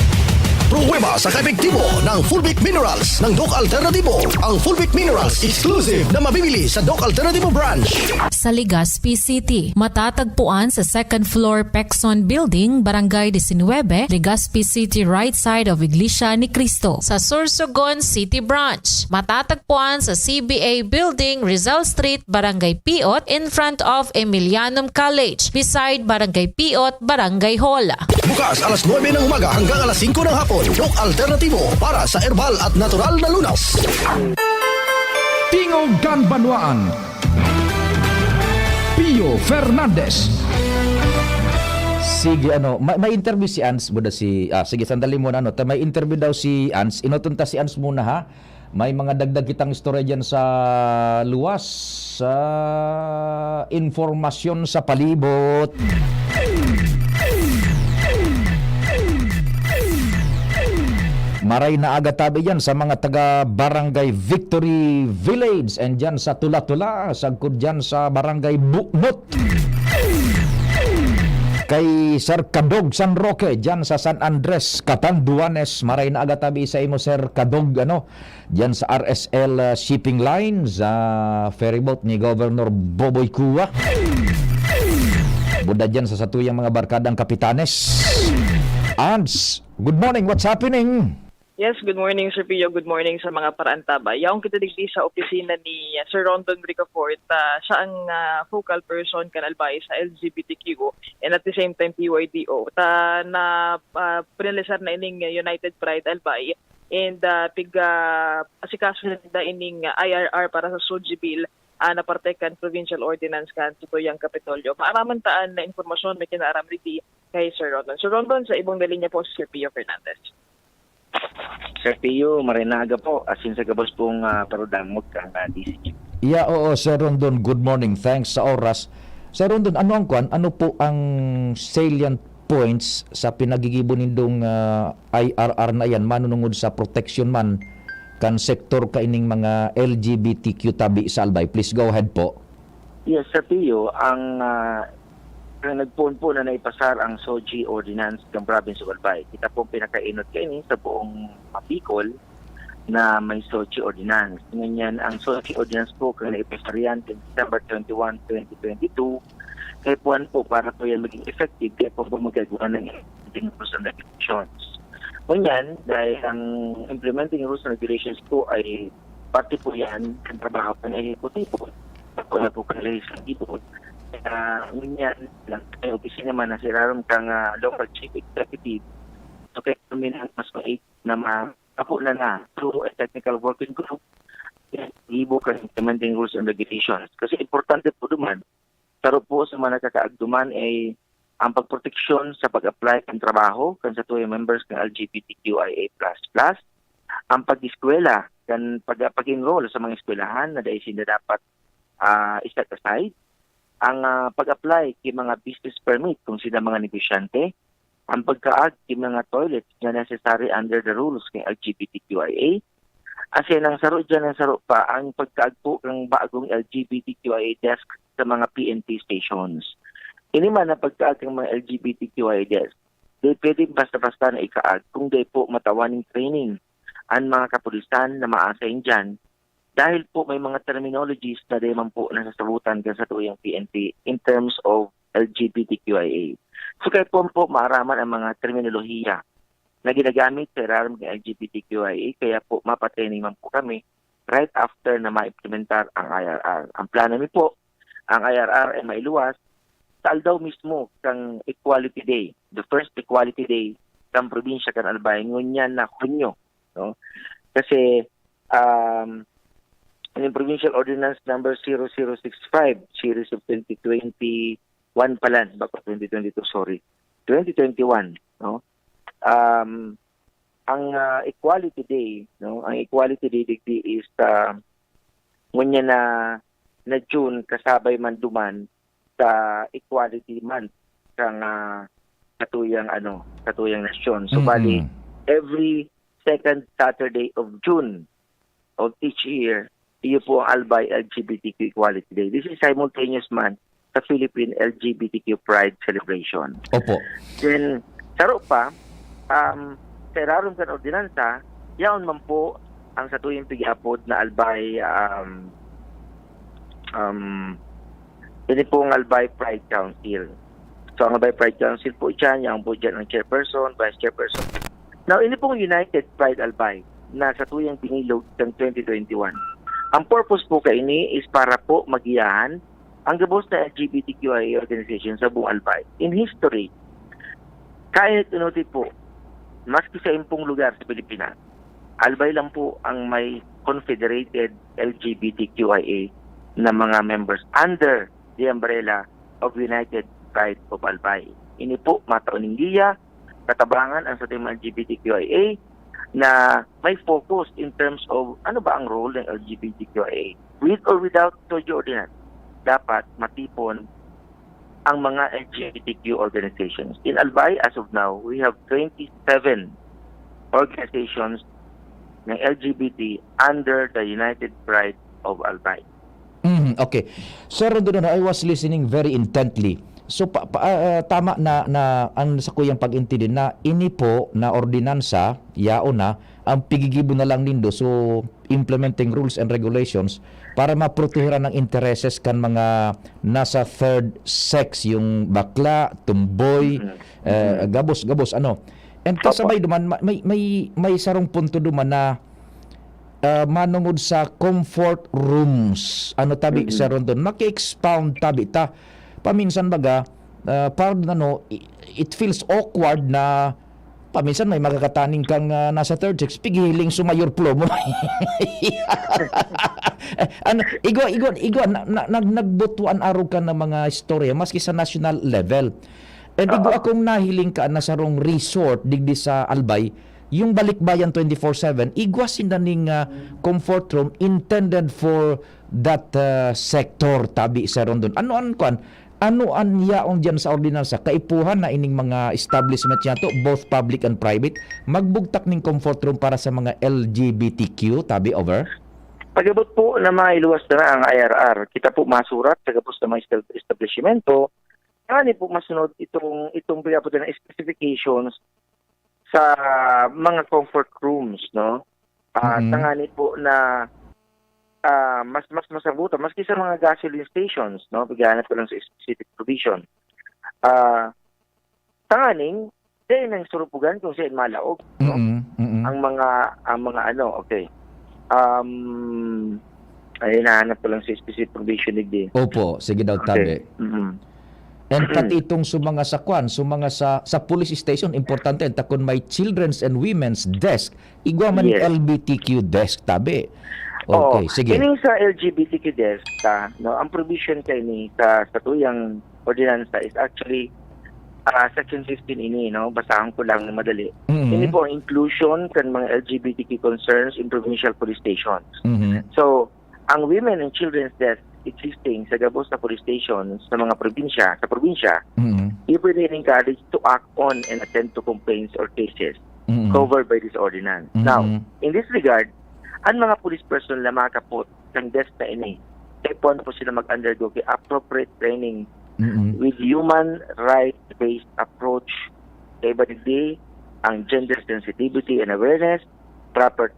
Pruweba sa kaepektibo ng Fulvic Minerals ng Doc Alternativo. Ang Fulvic Minerals exclusive na mabibili sa Doc Alternativo branch. Sa Legazpi City, matatagpuan sa 2nd floor Pexon Building, Barangay 19, Legazpi City, right side of Iglesia ni Cristo. Sa Sorsogon City Branch, matatagpuan sa CBA Building, Rizal Street, Barangay Piot, in front of Emilianum College, beside Barangay Piot, Barangay Hall. Bukas alas 9 ng umaga hanggang alas 5 ng hapon. Doc Alternativo para sa herbal at natural na lunas. Tingog Ganbanwaan. Pio Fernandez. Sige, may interview si Ans, sige, sandali muna, may interview daw si Ans, inutunta si Ans muna ha. May mga dagdag kitang istorya dyan sa luwas, sa informasyon sa palibot. Maray na aga tabi yan sa mga taga Barangay Victory Village and dyan sa Tula-Tula, sagkod dyan sa Barangay Buknot. Kay Sir Kadog San Roque dyan sa San Andres, Catanduanes, maray na aga tabi sa imo Sir Kadog, dyan sa RSL shipping line sa ferryboat ni Governor Boboy Kua. Buda dyan sa satuyang mga barkadang kapitanes. Ans, good morning, what's happening? Yes, good morning Sir Pio, good morning sa mga parantabay. Yaong kita digdi sa opisina ni Sir Rondon Ricafort, siya ang focal person kanalbay sa LGBTQ and at the same time PYDO. Na pinalisar na ining United Pride Albay and asikaso na ining IRR para sa Soji Bill na partekan provincial ordinance kan sa tuyang Kapitolyo. Maaramantaan na informasyon may kinaaram ridi kay Sir Rondon. Sir Rondon, sa ibong dalinya po si Sir Pio Fernandez. Sir Pio, marinaga po. Asin sa gabos pong parudamot kang DCG. Yeah, oo, Sir Rondon, good morning. Thanks sa oras. Sir Rondon, ano po ang salient points sa pinagigibo nindong IRR na yan, manunungod sa protection man kan sektor kaining mga LGBTQ tabi sa Albay? Please go ahead po. Yes, Sir Pio, ang nagpuon po na naipasar ang SOGI Ordinance ng Province of Albay. Kita po pinakainot kainin sa buong Bicol na may SOGI Ordinance. Ngayon ang SOGI Ordinance po kaya naipasar yan December 21, 2022. Kaya po para po yan maging effective, kaya po magagawa ng implementing rules and regulations. Ngayon, dahil ang implementing rules and regulations po ay parte po yan ng trabaho ng ehekutibo. Ako na po kang legislatibo. Ngunyan lang kayo opisina man na si Rarom kang local chief executive, so kaya kami na mas mait na makapo na through a technical working group ibo ka implementing rules and regulations. Kasi importante po duman taro po sa mga nakakaagduman ay ang pagproteksyon sa pag-apply ng trabaho kan sa tuwing members ng LGBTQIA++, ang pag-eskwela kan pag-enroll sa mga eskwelahan na dahil sila dapat set aside, ang pag-apply kay mga business permit kung sila mga negosyante, ang pagkaag kay mga toilets na necessary under the rules kay LGBTQIA, kasi nang saro dyan ang saro pa ang pagkaag po ng bagong LGBTQIA desk sa mga PNP stations. Ini man ang pagkaag ng mga LGBTQIA desk, di pwede basta-basta na ikaag kung di po matawaning training ang mga kapulisan na maasayin dyan. Dahil po may mga terminologies na naman po nasasabutan sa tuyang PNP in terms of LGBTQIA. So kaya po maaraman ang mga terminolohiya na ginagamit sa iraram ng LGBTQIA, kaya po mapatraining man po kami right after na ma-implementar ang IRR. Ang plano mi po, ang IRR ay mailuwas sa aldaw mismo kang Equality Day, the first Equality Day kang probinsya kan Albay, ngunyan na Hunyo. No? Kasi yung Provincial Ordinance number 0065, series of 2021 pala, baka 2022, sorry, 2021, no? Ang Equality Day, no? Ang Equality Day digdi is ngunya na June kasabay man duman sa Equality Month kang katuyang nasyon. So bali every second Saturday of June of each year, iyo po ang Albay LGBTQ Equality Day. This is simultaneous man sa Philippine LGBTQ Pride Celebration. Opo. Then, saro pa, sa irarom kan ordinansa, yaon man po ang sa tuyong pigiapod na Albay ini po ang Albay Pride Council. So, ang Albay Pride Council po dyan, yan po dyan ang chairperson, vice chairperson. Now, ini pong United Pride Albay na sa tuyong pinilog ng 2021. Ang purpose po kaini is para po magiyahan ang gabos na LGBTQIA organization sa buong Albay. In history, kahit inuti po, maski sa impong lugar sa Pilipinas, Albay lang po ang may confederated LGBTQIA na mga members under the umbrella of United Pride of Albay. Ini po, matauning giya, katabangan ang sa mga LGBTQIA na may focus in terms of ano ba ang role ng LGBTQIA. With or without Soji Ordinance, dapat matipon ang mga LGBTQ organizations. In Albay, as of now, we have 27 organizations ng LGBT under the United Pride of Albay. Okay. Sir Rondon, I was listening very intently. So tama na ang sa kuyang pag-intindi na ini po na ordinansa yao na ang pigigibo na lang nindo so implementing rules and regulations para maproteheran ng intereses kan mga nasa third sex, yung bakla, tumboy, gabos ano. And kasabay duman may sarong punto duman na manungod sa comfort rooms. Ano tabi sa Rondon? Maki-expound tabi ta. Paminsan baga, parang it feels awkward na paminsan may magkakataning kang nasa third sex, pigiling sumayor plo mo. Nagbutuan araw ka ng mga istorya, maski sa national level. And akong nahiling ka na sarong resort, digdi sa Albay, yung Balikbayan 24/7, igwasin na ning comfort room intended for that sector tabi sa Rondon. Ano ang yaong dyan sa ordinansa? Kaipuhan na ining mga establishment niya to, both public and private, magbugtak ning comfort room para sa mga LGBTQ, tabi over? Pagabot po na mailuwas na ang IRR, kita po masurat sa gabos na mga establishmento, kani po masunod itong pagabot na specifications sa mga comfort rooms, no? Tangani po na mas masabutan maski sa mga gasoline stations, no, paghanap ko lang sa specific provision. Tanganing din ang surupugan kung saan malaog, no? Ang mga okay. Ay nahanap ko lang sa specific provision digdi. Opo, sige daw tabi. And pati itong sumanga sa sa police station, importante takon may children's and women's desk, igwa man LGBTQ desk tabi. Okay, sige. Kini sa LGBTQ desk, no, ang provision kay ni sa tuyang ordinansa is actually section 15 ini, no, basahan ko lang madali. Ini po ang inclusion kan mga LGBTQ concerns in provincial police stations. So, ang women and children's desk existing sa gabos na police stations sa mga probinsya, you will be encouraged to act on and attend to complaints or cases covered by this ordinance. Now, in this regard, ang mga police person na makapot ng desk na ini, ipon po sila mag-undergo kay appropriate training with human rights-based approach kay badidi ang gender sensitivity and awareness, proper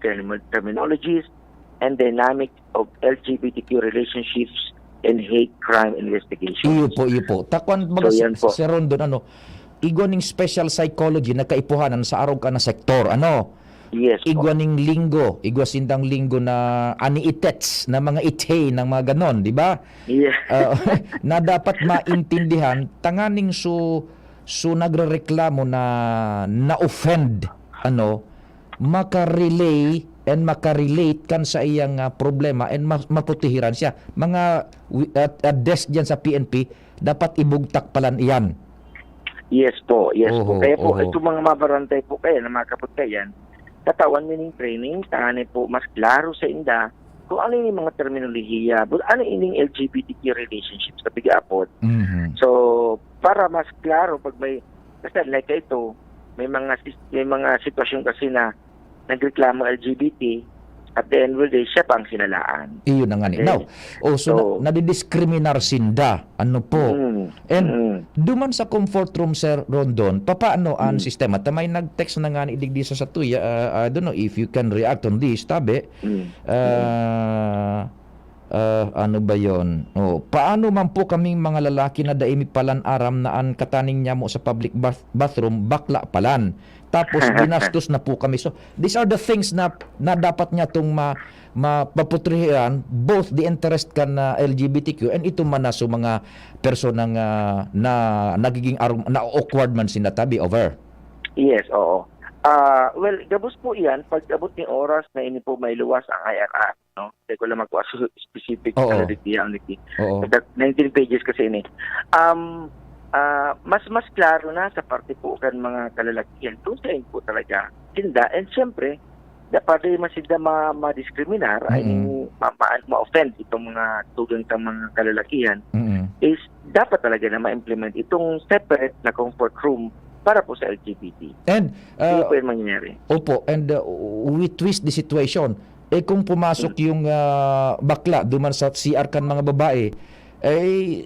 terminologies, and dynamics of LGBTQ relationships and hate crime investigation. Iyo po. Takwan baga so, Rondon, igwaning special psychology na kaipuhanan sa araw ka na sektor. Ano? Yes po. Igwaning linggo, igwasindang linggo na ani-itets, na mga itay, ng mga ganon, di ba? Yeah. Na dapat maintindihan, tanganing so nagrereklamo na offend, makarelay and makarelate kan sa iyang problema and maputihiran siya. Mga desk dyan sa PNP, dapat ibugtak palan iyan. Yes po, yes po. Kaya po, oho. ito mga mabarantay po kayo na mga kapagkayan, katawan mining training, tanganin po mas klaro sa inda kung ano yung mga terminolohiya, ano yung LGBTQ relationships sa pag-aapod. So, para mas klaro pag may, kasi like ito, may mga sitwasyon kasi na nagreklamo LGBT, at the end of the day, siya pa ang sinalaan. Iyon na nga ni. Now, so nadidiskriminar sinda. Ano po? And duman sa comfort room, Sir Rondon, papaano ang sistema? Tamay nag-text na nga ni Idigdisa sa tuya. I don't know if you can react on this, tabi. Ano ba yon? Paano man po kaming mga lalaki na daimi palan aram na ang kataning niya mo sa public bathroom, bakla palan. Tapos ginastos na po kami. So these are the things na dapat niya itong mapaputrihan, both the interest ka na LGBTQ and ito man na so mga personang na nagiging na awkward man sinatabi over. Yes, oo. Well, gabos po yan, pag abot ni oras na ini po may luwas ang IRR, no? Hindi ko lang magkuha specific na 19 pages kasi ini. Mas klaro na sa parte po kan mga kalalakihan. Doon sa po talaga tinda. And siyempre, dapat rin masinda ma-discriminar, ma-offend itong mga tugang sa mga kalalakihan, is dapat talaga na ma-implement itong separate na comfort room para po sa LGBT. And, hindi po yung mangyayari. Opo, and we twist the situation. Kung pumasok yung bakla, duman sa CR kan mga babae,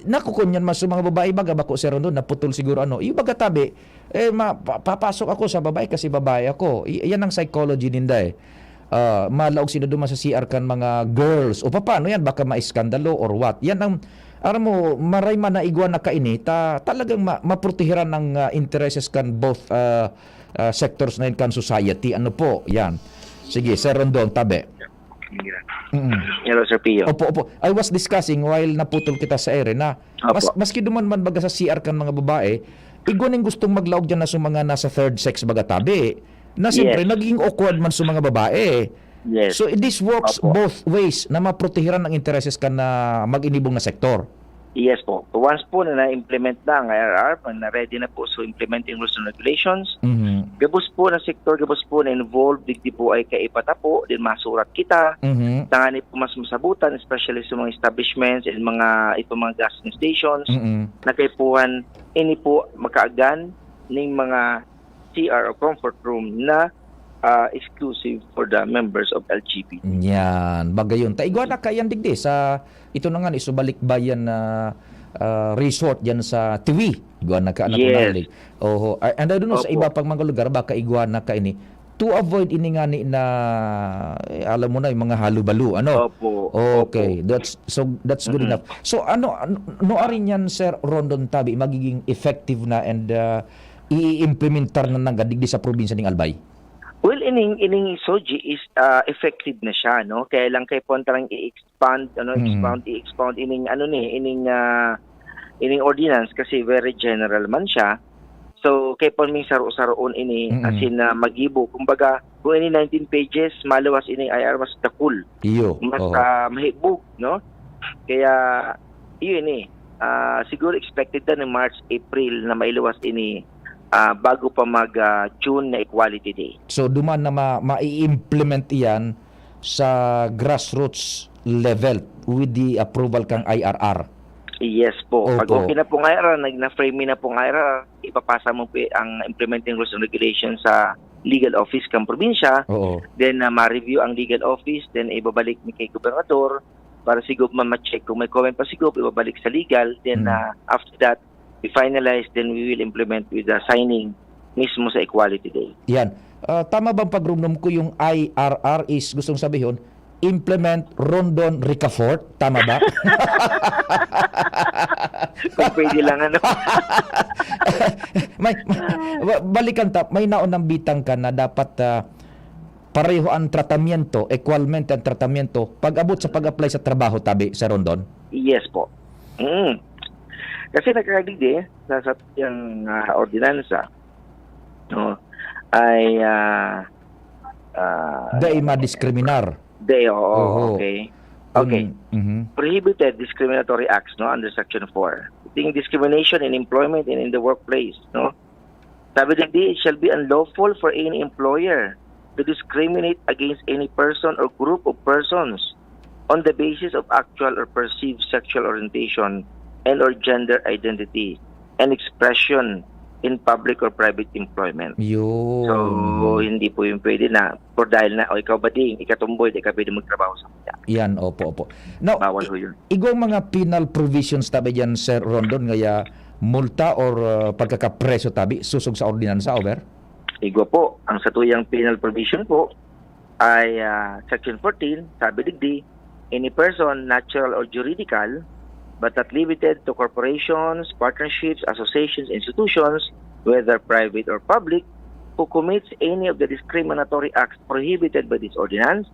nakukunyan mas mga babae baga bako Sir Rondon, naputol siguro yung baga tabi, papasok ako sa babae kasi babae ako. Yan ang psychology ninda malaog sino duman sa CR kan mga girls. O paano yan? Baka maiskandalo or what? Yan ang aram mo, maray man na igwan na kaini, talagang maprotehiran ng intereses kan both sectors na in kan society. Ano po? Yan. Sige, Sir Rondon, tabi. Hello, Sir Pio. Opo. I was discussing while naputol kita sa ere na maski duman man baga sa CR kan mga babae, igwaning gustong maglaog dyan na sa mga nasa third sex baga tabi. Na siyempre, naging awkward man sa mga babae. Yes. So this works both ways na maprotehiran ang intereses ka na mag-inibong na sektor. Yes po. Once po na na-implement na ang IRR, na ready na po so implementing rules and regulations, gabos po na sektor, gabos po na involved, digdi po ay kaipata po, din masurat kita, tangani po mas masabutan, especially sa mga establishments and mga gasoline stations, na kaipuhan, ini po makaagan ng mga CR o comfort room na exclusive for the members of LGBT. Yan, bagayon. Taigwa na kayan digdi sa ito na nga isubalik bayan na resort diyan sa TV. Iguana ka anak nalig. And I don't know sa iba pang mga lugar baka iguana ka ini to avoid ini nga ni na alam mo na yung mga halu-balu Okay, that's good enough. So ano arin yan Sir Rondon tabi magiging effective na and i-implementar na nagadigdi sa probinsya ng Albay? Well, ining SOGI is effective na siya, no? Kaya lang kay pontarang i-expand ining ordinance kasi very general man siya. So kay pon ming saro-saroon ini asin na magibo. Kumbaga, kung ini 19 pages, malawas ini IR mas dakul. Mas mahibog, no? Kaya yun siguro expected na ng March, April na mailuwas ini bago pa mag-June na Equality Day. So duman na ma-i-implement iyan sa grassroots level with the approval kang IRR? Yes po. Pag okay na pong IRR, na-frame na pong IRR, ipapasa mo po ang implementing rules and regulations sa legal office kang probinsya. Then ma-review ang legal office, then ibabalik ni kay gobernador para siguro ma-check kung may comment pa siguro, ibabalik sa legal. Then after that, we finalize, then we will implement with the signing mismo sa Equality Day. Yan. Tama bang pagrumnom ko yung IRR is gustong sabihin, implement Rondon Ricafort. Tama ba? Kung pwede lang ano. Balikan ta, may naunang bitang ka na dapat pareho ang tratamiento, equalmente ang tratamiento pag-abot sa pag-apply sa trabaho, tabi, sa Rondon? Yes po. Kasi nagkakaligdi sa yung ordinansa, no, ay dahil ma-discriminar. Okay. Okay. Prohibited discriminatory acts, no, under Section 4. Being discrimination in employment and in the workplace, no. Sabi din, it shall be unlawful for any employer to discriminate against any person or group of persons on the basis of actual or perceived sexual orientation and or gender identity and expression in public or private employment. Yun. So, hindi po yung pwede na, por dahil na, ikaw ba din, ikatumboy, di ka pwede magtrabaho sa kanya. Yan, opo. Now, bawal ho yun. Igong mga penal provisions tabi dyan, Sir Rondon, ngaya multa or pagkakapreso tabi, susog sa ordinansa, over? Igo po, ang satuyang penal provision po ay Section 14, sabi digdi, any person, natural or juridical, but not limited to corporations, partnerships, associations, institutions, whether private or public, who commits any of the discriminatory acts prohibited by this ordinance,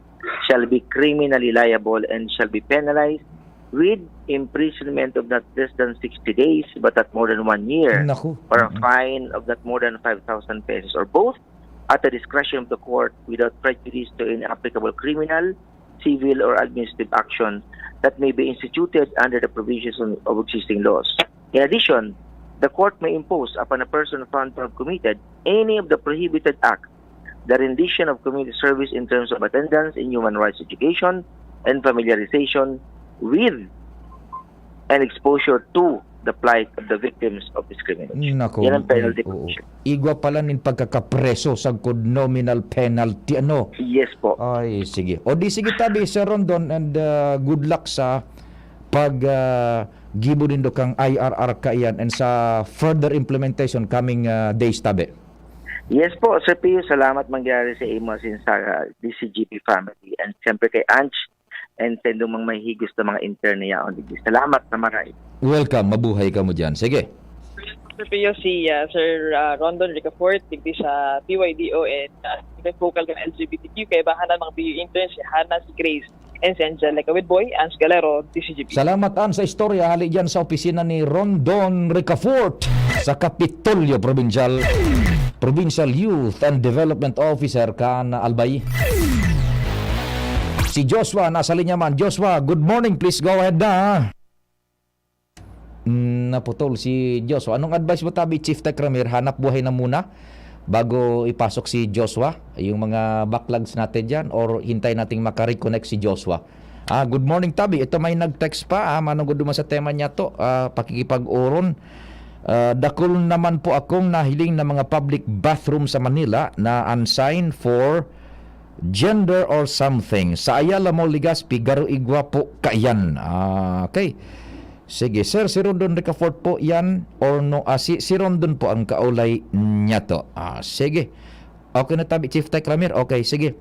shall be criminally liable and shall be penalized with imprisonment of not less than 60 days, but not more than 1 year, or a fine of not more than 5,000 pesos, or both, at the discretion of the court without prejudice to any applicable criminal, civil, or administrative action that may be instituted under the provisions of existing laws. In addition, the court may impose upon a person found to have committed any of the prohibited acts the rendition of community service in terms of attendance in human rights education and familiarization with and exposure to the plight of the victims of discrimination. Yan ang penalty provision. Igwa pala nin pagkakapreso sa good nominal penalty, ano? Yes po. Ay, sige. O di sige tabi, Sir Rondon, and good luck sa gibo din do kang IRR kaiyan and sa further implementation coming days tabi. Yes po, Sir Pio, salamat mangyari sa imo sa DCGP family and siyempre kay Ange and sa indong mga mahigos na mga interne yaon. Salamat na maray. Welcome, mabuhay ka mo dyan. Sige. Sir Pio, si Sir Rondon Ricafort, digdi sa PYDO and vocal ng LGBTQ, kaya bahanan mga BU interns, si Hannah, si Grace, and si Angelica Widboy, Ans Galero, DCGP. Salamat, An, sa istorya. Hali dyan sa opisina ni Rondon Ricafort sa Kapitolyo Provincial Youth and Development Officer kan Albay. Si Joshua, nasa linya man. Joshua, good morning. Please go ahead na. Naputol si Joshua. Anong advice mo tabi, Chief Tech Ramir? Hanap buhay na muna bago ipasok si Joshua? Yung mga backlogs natin dyan or hintay nating makareconnect si Joshua? Good morning tabi. Ito may nag-text pa. Manong duman sa tema niya to. Pakikipag-uron. Dakol naman po akong nahiling na mga public bathroom sa Manila na unsigned for gender or something. Sa Ayala Mall, Legazpi, Garo Igwa po kayan. Okay. Sige, sir, si Rondon Ricafort po yan or no? Si Rondon po ang kaulay niya to. Sige. Okay na tabi, Chief Tech Ramir. Okay, sige.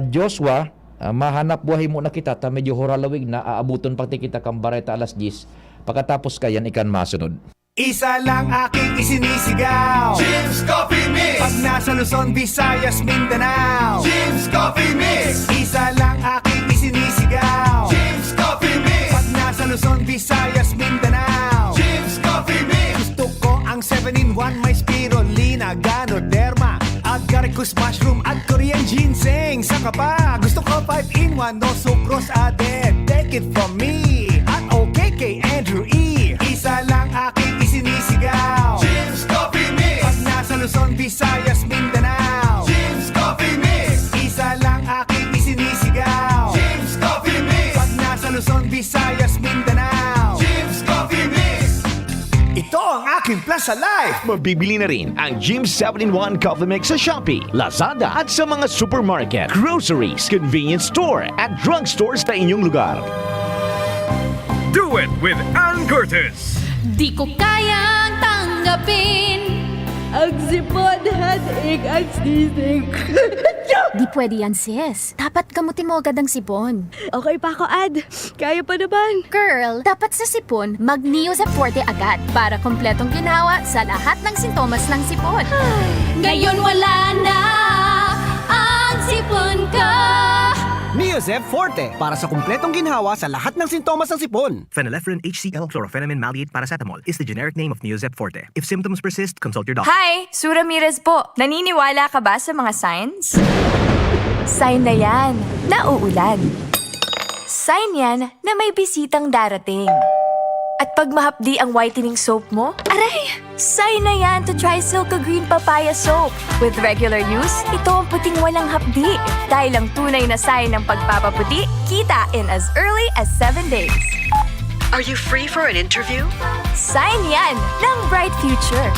Joshua, mahanap buhay muna kita. Medyo horalawig na. Aabuton pati kita kang bareta alas 10. Pagkatapos kayan, ikan masunod. Isa lang aking isinisigaw, Jim's Coffee Mix. Pag nasa Luzon, Visayas, Mindanao, Jim's Coffee Mix. Isa lang aking isinisigaw, Jim's Coffee Mix. Pag nasa Luzon, Visayas, Mindanao, Jim's Coffee Mix. Gusto ko ang 7-in-1, may spirulina, ganoderma, agaricus mushroom at Korean ginseng. Saka pa, gusto ko 5-in-1, no sucrose added. Take it from me, at okay kay Andrew E. Isa lang aking isinisigaw, Jim's Coffee Mix. Pag nasa Luzon, Visayas, Mindanao, Jim's Coffee Mix. Isa lang aking isinisigaw, Jim's Coffee Mix. Pag nasa Luzon, Visayas, Mindanao, Jim's Coffee Mix. Ito ang aking Plus Alive. Mabibili na rin ang Jim's 7-in-1 Coffee Mix sa Shopee, Lazada at sa mga supermarket, groceries, convenience store at drugstores sa inyong lugar. Do it with Ann Curtis. Di ko kayang tanggapin Ang sipon, headache, at sneezing. Di pwede yan, sis. Dapat gamutin mo agad ang sipon. Okay pa ako, Ad. Kaya pa naman. Girl, dapat sa sipon, mag-Neozep Forte agad para kompletong ginawa sa lahat ng sintomas ng sipon. Ngayon wala na ang sipon ko. Neozep Forte para sa kumpletong ginhawa sa lahat ng sintomas ng sipon. Phenylephrine HCl Chlorpheniramine Maleate Paracetamol is the generic name of Neozep Forte. If symptoms persist, consult your doctor. Hi! Sue Ramirez po. Naniniwala ka ba sa mga signs? Sign na yan. Nauulan. Sign yan na may bisitang darating. At pag mahapdi ang whitening soap mo, aray! Sign na yan to try Silka Green Papaya Soap. With regular use, ito ang puting walang hapdi. Dahil ang tunay na sign ng pagpapaputi, kita in as early as 7 days. Are you free for an interview? Sign yan ng bright future.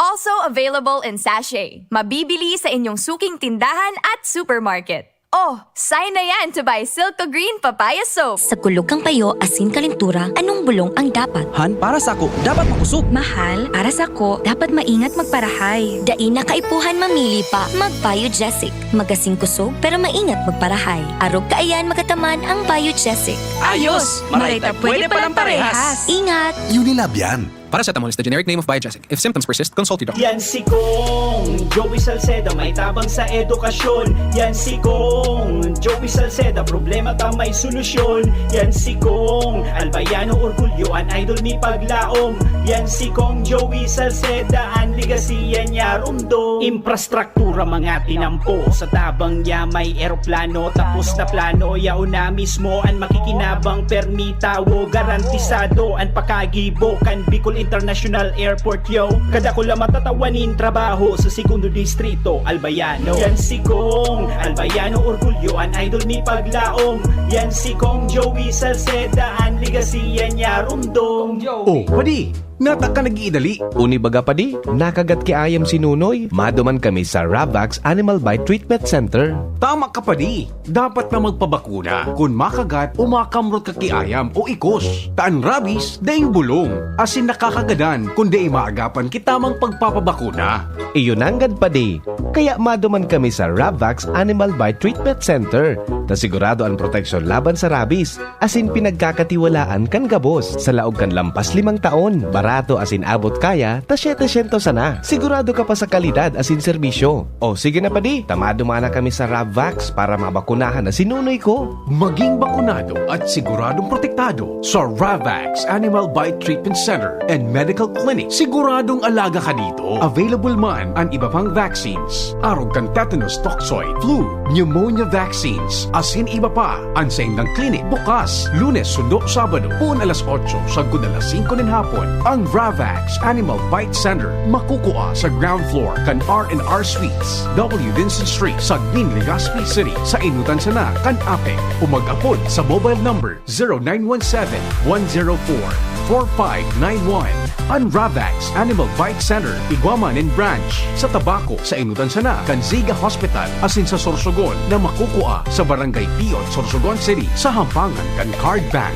Also available in sachet. Mabibili sa inyong suking tindahan at supermarket. Oh, sign na yan to buy Silka Green Papaya Soap. Sa kulog kang payo, asin kalintura, anong bulong ang dapat? Han, para sa ako, dapat makusog. Mahal, para sa ko, dapat maingat magparahay. Dai na kaipuhan mamili pa, mag-Biogesic. Magasing kusog, pero maingat magparahay. Arog kaayan magataman ang Biogesic. Ayos! Marayta, pwede palang parehas. Ingat! Unilab yan. Paracetamol is the generic name of Biogesic. If symptoms persist, consult your doctor. Yan si Kong Joey Salceda, may tabang sa edukasyon. Yan si Kong Joey Salceda, problema ta may solusyon. Yan si Kong Albayano Orgulyo, an idol ni paglaom. Yan si Kong Joey Salceda, an ligasiya niya rumdo. Infrastruktura mga tinampo, sa tabang niya may eroplano. Tapos na plano, yao na mismo an makikinabang permitawo. Garantisado an pakagibo kan Bicol International Airport, yo. Kada ko lang matatawanin trabaho sa segundo distrito, Albayano. Yan si Kong Albayano Orgulyo, an idol ni paglaom. Yan si Kong Joey Salceda, an ligasiya niya rumdong. Oh, padi! Nata ka nag-iidali. Uni baga pa di, nakagat ki ayam si Nunoy. Maduman kami sa Ravax Animal Bite Treatment Center. Tama ka pa di. Dapat na magpabakuna kung makagat o makamrot ka kiayam o ikos. Taan rabies, daing bulong. Asin nakakagadan kung di maagapan kitamang pagpapabakuna. Iyunanggad pa di. Kaya maduman kami sa Ravax Animal Bite Treatment Center. Na sigurado ang proteksyon laban sa rabies. Asin pinagkakatiwalaan kan gabos. Sa laog kan lampas 5 taon. Barato asin abot kaya, ta 700 sana. Sigurado ka pa sa kalidad asin serbisyo. O sige na pa di, tamado mana kami sa Ravax para mabakunahan na sinunoy ko. Maging bakunado at siguradong protektado sa Ravax Animal Bite Treatment Center and Medical Clinic. Siguradong alaga ka dito. Available man ang iba pang vaccines. Arog kang tetanus toxoid, flu, pneumonia vaccines, asin iba pa. Ang saindang clinic bukas, Lunes, Sundo, Sabado, puon alas 8, sagud alas 5 ng hapon. Ang Ravax Animal Bite Center makukuha sa ground floor kan R&R Suites, W. Vincent Street, Sagbin, Legazpi City. Sa inutan sana kan Ape. Umag-apod sa mobile number 0917-104-4591. Ang Ravax Animal Bite Center, Iguaman and Branch. Sa Tabaco, sa inutan sana kan Ziga Hospital, asin sa Sorsogon na makukuha sa Barangay Piot, Sorsogon City, sa Hampangan kan Card Bank.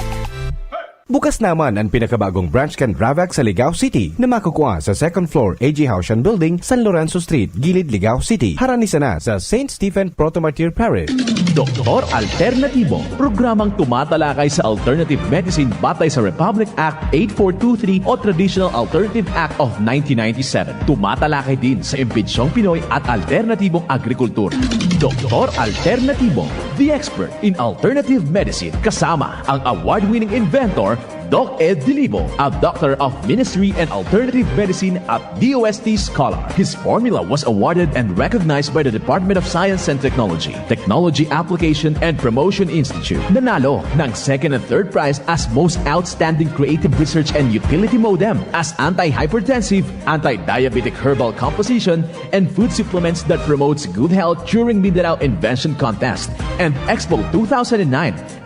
Bukas naman ang pinakabagong branch kan Ravax sa Ligao City na makukuha sa second floor AG Haushan Building, San Lorenzo Street, Gilid, Ligao City. Harani sana sa St. Stephen Protomartyr Parish. Doktor Alternatibo, programang tumatalakay sa alternative medicine batay sa Republic Act 8423 o Traditional Alternative Act of 1997. Tumatalakay din sa imbitsyong Pinoy at alternatibong agrikultura. Doktor Alternatibo, the expert in alternative medicine, kasama ang award-winning inventor Doc Ed Dilibo, a doctor of ministry and alternative medicine at DOST Scholar. His formula was awarded and recognized by the Department of Science and Technology, Technology Application and Promotion Institute. Nanalo ng second and third prize as Most Outstanding Creative Research and Utility Modem as Anti-Hypertensive, Anti-Diabetic Herbal Composition, and Food Supplements that promotes good health during Mindanao Invention Contest and Expo 2009,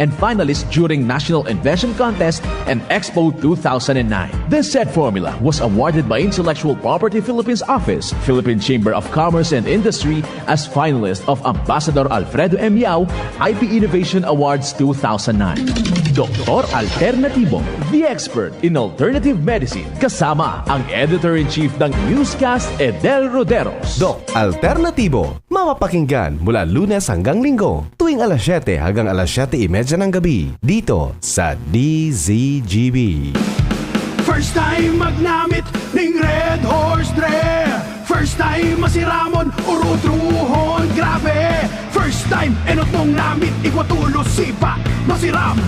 and finalist during National Invention Contest and Expo 2009. This said formula was awarded by Intellectual Property Philippines Office, Philippine Chamber of Commerce and Industry as finalist of Ambassador Alfredo M. Yao IP Innovation Awards 2009. Dr. Alternativo, the expert in alternative medicine, kasama ang Editor-in-Chief ng Newscast, Edel Roderos. Doc Alternativo, mapapakinggan mula Lunes hanggang Linggo, tuwing alas 7 hanggang alas 7:30 ng gabi, dito sa DZGB. First time magnamit ning Red Horse Dre. First time masiramon urutruhon grabe. First time enot mong namit ikwatulos sipa masiram.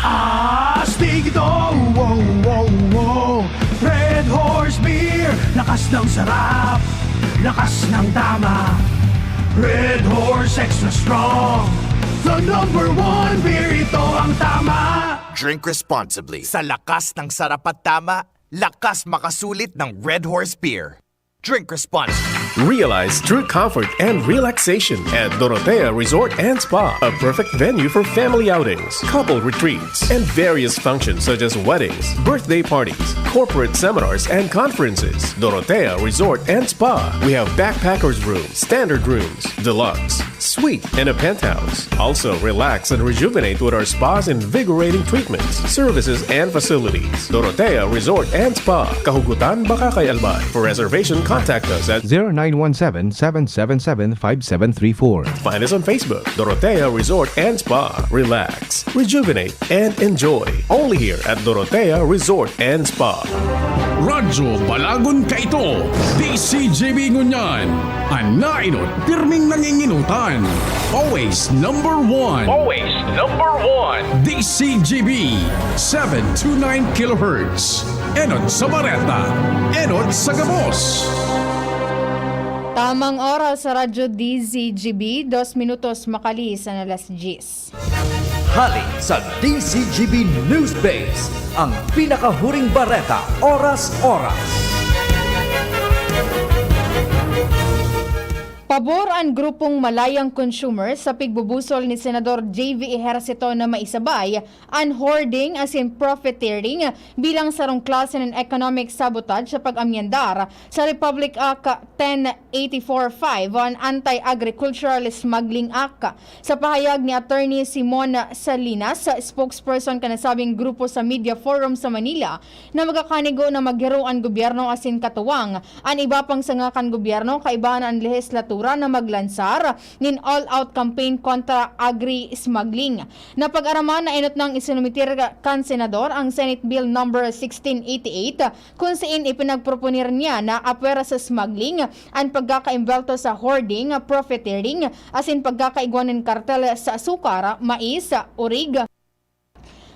Astig ito, wow, wow, wow. Red Horse Beer, lakas ng sarap, lakas ng tama. Red Horse Extra Strong, the #1 beer, ito ang tama. Drink responsibly. Sa lakas ng sarap at tama, lakas makasulit ng Red Horse Beer. Drink responsibly. Realize true comfort and relaxation at Dorotea Resort and Spa, a perfect venue for family outings, couple retreats, and various functions such as weddings, birthday parties, corporate seminars, and conferences. Dorotea Resort and Spa. We have backpackers rooms, standard rooms, deluxe, suite, and a penthouse. Also, relax and rejuvenate with our spas invigorating treatments, services, and facilities. Dorotea Resort and Spa, Kahugutan, Bakakay, Albay. For reservation, contact us at 0917-777-5734. Find us on Facebook, Dorotea Resort and Spa. Relax, rejuvenate, and enjoy. Only here at Dorotea Resort and Spa. Radyo Balagon Kaito, DCGB Ngunyan, Anainot, pirming nanginginutan. Always #1. Always #1. DCGB, 729 kHz. Enot sa Bareta, Enot sa Gabos. Tamang oras sa Radyo DZGB, 2 minutos makalis na alas 10. Hali sa DCGB News Base, ang pinakahuring bareta, oras-oras. Pabor ang grupong Malayang Consumer sa pigbubusol ni Senador J.V. Ejercito na maisabay ang hoarding as in profiteering bilang sarong klase ng economic sabotage sa pag-amyandar sa Republic Act 10845 on Anti-Agricultural Smuggling Act. Sa pahayag ni Attorney Simon Salinas, spokesperson kanasabing grupo sa Media Forum sa Manila, na magkakanigo na maghiro ang gobyerno as in katuwang ang iba pang sangakan gobyerno kaibahan ang lehislatura na maglansar nin all-out campaign kontra agri-smuggling. Napag-araman na inot ng isinumitir kan senador ang Senate Bill No. 1688 kung saan ipinagproponir niya na apwera sa smuggling ang pagkakaimbelto sa hoarding, profiteering, as in pagkakaigwanan kartel sa asukar, mais, urig,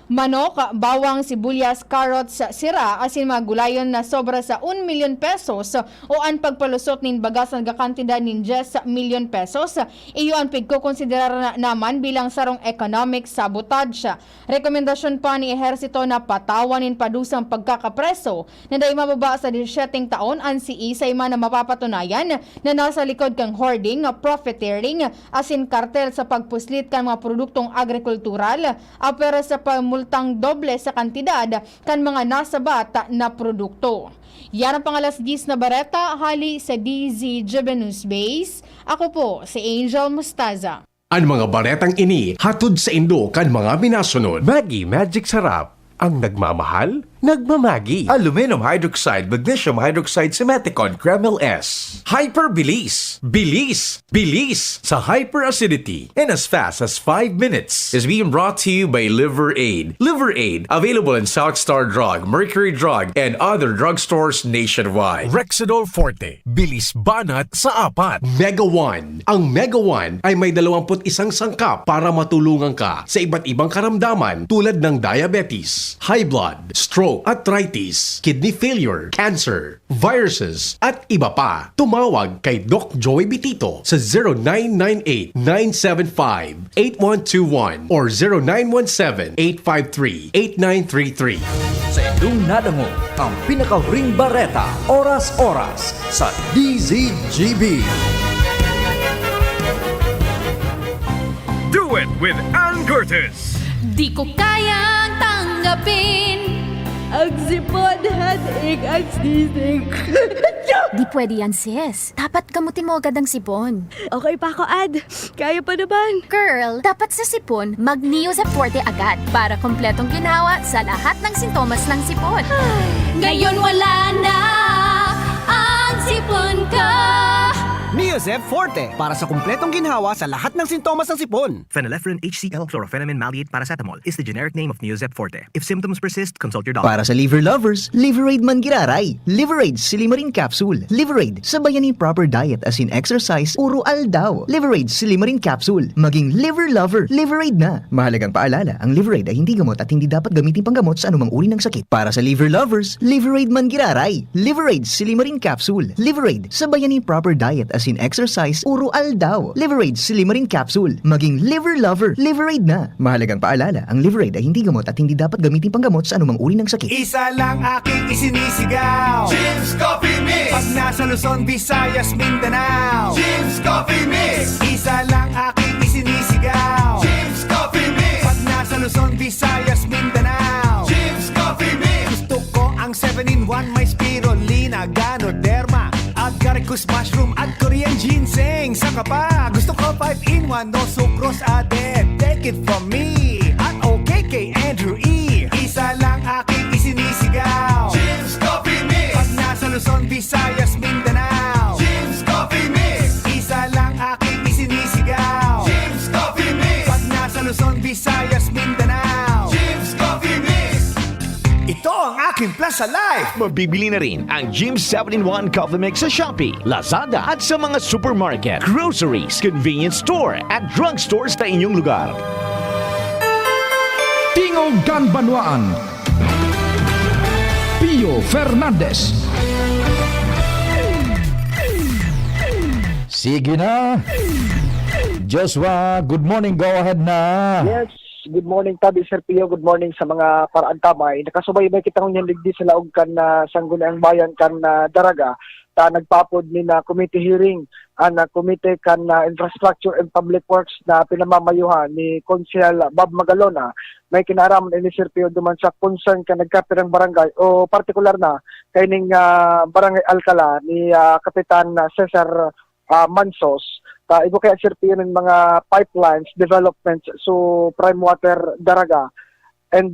manok, bawang, sibuyas, carrots, sira, asin mga gulayon na sobra sa 1 million pesos o ang pagpalusot nin bagas ng kakantidad nin 10 million pesos, iyo ang pagkukonsiderar naman bilang sarong economic sabotage. Rekomendasyon pa ni Ejercito na patawan nin padusang pagkakapreso na dahil mababa sa 17 taon ang si Isay man na mapapatunayan na nasa likod kang hoarding, profiteering, asin kartel sa pagpuslit kan mga produktong agrikultural, apera sa multang doble sa kantidad kan mga nasa bata na produkto. Yan ang pangalas 10 na bareta, hali sa DZGB News Base. Ako po si Angel Mustaza. Ang mga baretang ini hatod sa Indo kan mga minasunod. Maggi Magic Sarap, ang nagmamahal, nagmamagi. Aluminum hydroxide, magnesium hydroxide, Simeticon, Kreml S. Hyper Bilis, bilis, bilis sa hyperacidity in as fast as 5 minutes is being brought to you by Liver Aid. Liver Aid, available in South Star Drug, Mercury Drug, and other drugstores nationwide. Rexidol Forte, bilis banat sa 4. Mega One. Ang Mega One ay may 21 sangkap para matulungan ka sa iba't ibang karamdaman tulad ng diabetes, high blood, stroke, arthritis, kidney failure, cancer, viruses, at iba pa. Tumawag kay Doc Joey Bitito sa 0998-975-8121 or 0917-853-8933. Sa inyong nadango, ang pinakahuring bareta, oras-oras sa DZGB. Do it with Ann Curtis. Di ko kayang tanggapin sapin ang sipon at ig-agsisig. Di pwede yan, sis. Dapat gamutin mo agad ang sipon. Okay pa ako, Ad. Kaya pa naman. Girl, dapat sa sipon, mag-Neozep Forte agad para kompletong ginawa sa lahat ng sintomas ng sipon. Ngayon wala na ang sipon ko. Neozep Forte para sa kumpletong ginhawa sa lahat ng sintomas ng sipon. Phenylephrine HCl chlorphenamine maleate paracetamol is the generic name of Neozep Forte. If symptoms persist, consult your doctor. Para sa liver lovers, Liverade Mangiraray, Liverade Silimarin Capsule, Liverade sabayan ni proper diet as in exercise, uro aldaw, Liverade Silimarin Capsule, maging liver lover, Liverade na. Mahalagang paalala, ang Liverade ay hindi gamot at hindi dapat gamitin panggamot sa anumang uri ng sakit. Para sa liver lovers, Liverade Mangiraray, Liverade Silimarin Capsule, Liverade sabayan ni proper diet as in exercise, uro aldaw, Liverade Silimarin Capsule, maging liver lover, Liverade na. Mahalagang paalala, ang Liverade ay hindi gamot at hindi dapat gamitin panggamot sa anumang uri ng sakit. Isa lang aking isinisigaw, Jim's Coffee Mix. Pag nasa Luzon, Visayas, Mindanao, Jim's Coffee Mix. Isa lang aking isinisigaw, Jim's Coffee Mix. Pag nasa Luzon, Visayas, Mindanao, Jim's Coffee Mix. Gusto ko ang 7-in-1, may spirulina, ganoderma, agaricus mushroom at Korean ginseng. Saka pa, gusto ko 5-in-1, no sucrose added. Take it from me at OKK Andrew E. Isa lang aking isinisigaw, Jim's Coffee Mix. Pag nasa Luzon, Visayas, Mindanao, Jim's Coffee Mix. Isa lang aking isinisigaw, Jim's Coffee Mix. Pag nasa Luzon, Visayas, Mindanao, Jim's Coffee Mix. Ito ang aking plus sa life. Mabibili na rin ang Jim's 7-in-1 Coffee Mix sa Shopee, Lazada at sa mga supermarket, groceries, convenience store at drugstores sa inyong lugar. Tingog Ganbanwaan, Pio Fernandez. Sige na. Joshua, good morning. Go ahead na. Yes, good morning Tabi Sir Pio, good morning sa mga paraan tamay. Nakasubaybay kita kong yan ligdi sa laog kan na sangguniang bayan kan na Daraga. Ta nagpapod ni na committee hearing ang committee kan na infrastructure and public works na pinamamayuhan ni Konsehal Bob Magalona. May kinaraman ni Sir Pio duman sa concern kan nagkapirang barangay o partikular na kaining barangay Alcala ni Kapitan Cesar Mansos. Ibo kaya Sir Pio ng mga pipelines, developments so prime water Daraga. And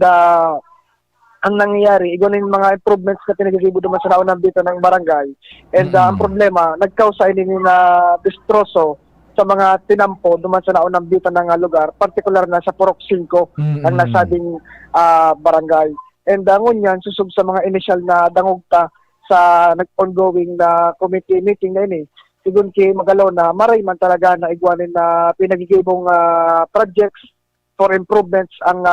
ang nangyayari, igo ng mga improvements na pinagigibod naman sa naunang dito ng barangay. And ang problema, nagkausa ini na destroso sa mga tinampo duman sa naunang dito ng lugar, particular na sa Purok 5, ang nasabing barangay. And ngunyan, susub sa mga initial na dangugta sa nag-ongoing na committee meeting na ini, sigun kay Magalaw na maray man talaga na igwanin na pinagigibong projects for improvements ang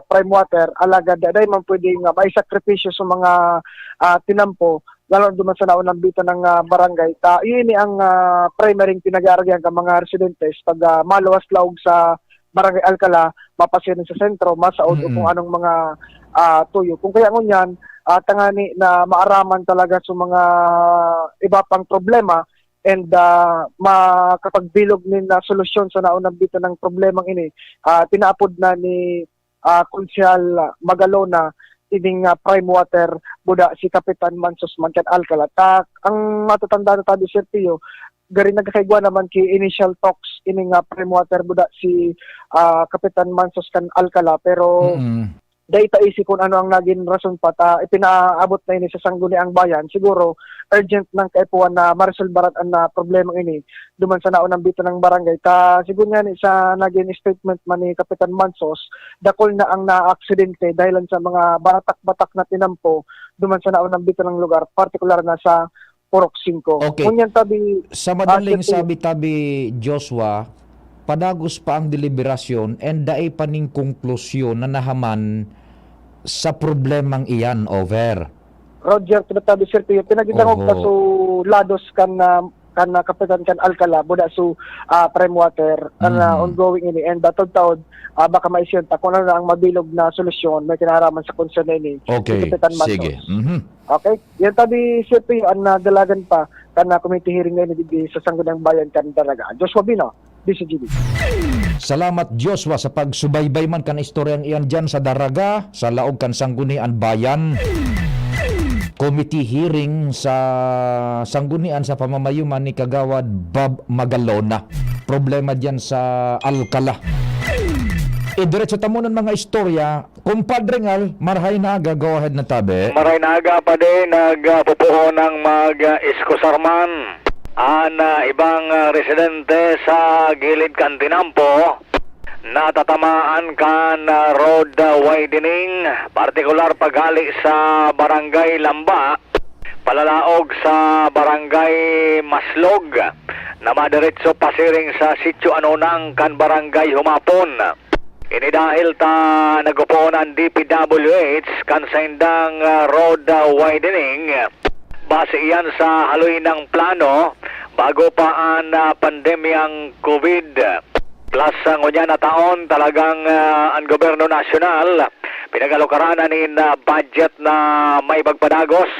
prime water, alagad dahil man pwedeng may sakripisyo sa mga tinampo, lalo duman sa naunang bito ng barangay. Yun ang primary pinag-aaragyan ng mga residentes pag maluwas laog sa barangay Alcala, mapasyanin sa sentro, masaod o kung anong mga tuyo. Kung kaya ngunyan, tangani na maaraman talaga sa mga iba pang problema, and makapagbilog ni na solusyon sa naunang bito ng problemang ini, pinaapod na ni Konsehal Magalona ining prime water buda si Kapitan Mansos Mancan Alcala. Ang matatanda na tabi Sir Pio, gari nagkakaigwa naman ki initial talks ining prime water buda si Kapitan Mansos kan Alcala, pero dahil isip kung ano ang naging rason pa, ipinaabot na ini sa sangguniang bayan, siguro urgent ng kaipuan na maresolbaran ang problema ini duman sa naunang bito ng barangay. Siguro nga sa naging statement man ni Kapitan Mansos, dakol na ang na-aksidente dahil sa mga batak-batak na tinampo duman sa naunang bito ng lugar, particular na sa Purok 5. Okay. Ngunyan, tabi, sa madaling sabi-tabi, Joshua, padagos pa ang deliberasyon and daay pa ning konklusyon na nahaman sa problemang iyan. Over. Roger, tinatabi Sir Pio, pinagindangog pa so lados kan Kapitan kan Alcala buda so prime water ongoing ini, and taod baka maisyon ta kung ano na ang mabilog na solusyon may kinaharaman sa concern ini. Okay, sige. Okay, yan tabi Sir Pio, ang dalagan pa kan committee hearing na ini sa sangguniang bayan kan Daraga. Joshua Bino, DCGB. Salamat Joshua sa pagsubaybay man kan istoryang iyan dyan sa Daraga, sa laog kan Sanggunian Bayan. Committee hearing sa Sanggunian sa pamamayuman ni Kagawad Bob Magalona. Problema dyan sa Alcala. Diretso tamunan mga istorya. Kumpadre Ngal, marhay na aga, go ahead na tabi. Maray na aga pa din, nagpupuho ng mag-iskusarman ang ibang residente sa gilid kan Tinampo. Natatamaan kan road widening, partikular paghali sa Barangay Lamba, palalaog sa Barangay Maslog, na madiretso pasiring sa Sitio Anonang kan Barangay Humapon. Ini dahil ta nagupo ng DPWH kan sa indang road widening, base iyan sa haloy ng plano bago pa ang pandemyang COVID. Plus ngunya na taon talagang ang gobyerno nasyonal pinag-alokaranan in budget na may pagpadagos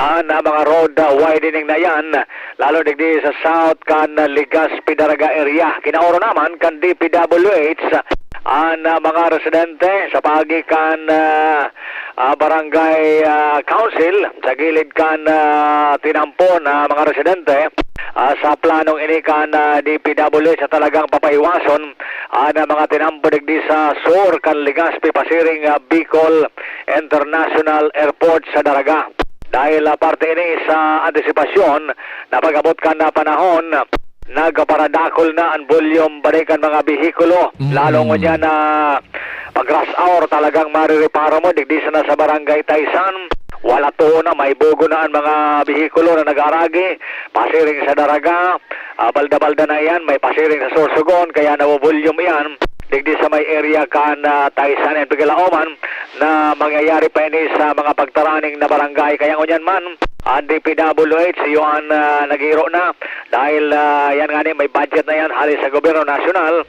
ang mga road widening na yan, lalo digdi sa South kan Legazpi Daraga area. Kinaoro naman kan DPWH ang mga residente sa pagikan barangay council sa gilid kan Tinampo na mga residente sa planong ini kan DPWH sa talagang papahiwason ang mga Tinampo digdi sa Sur kan Legazpi pasiring Bicol International Airport sa Daraga. Dahil parte ini sa antisipasyon na pag-abot kan na panahon, nagparadakol na ang volume balikan mga bihikulo. Lalo mo niya na pag rush hour talagang marireparo mo, digdi na sa Barangay Taysan. Wala to na, may bugo na ang mga bihikulo na nag-aragi, pasiring sa Daraga, balda-balda na yan, may pasiring sa Sorsogon, kaya na-volume yan. Digdi sa may area kan Taysan and Pagalaoman na mangyayari pa ini sa mga pagtaraning na barangay. Kaya ngunyan man, ang DPWH yun nag-iro na dahil yan nga may budget na yan halis sa gobyerno nasyonal.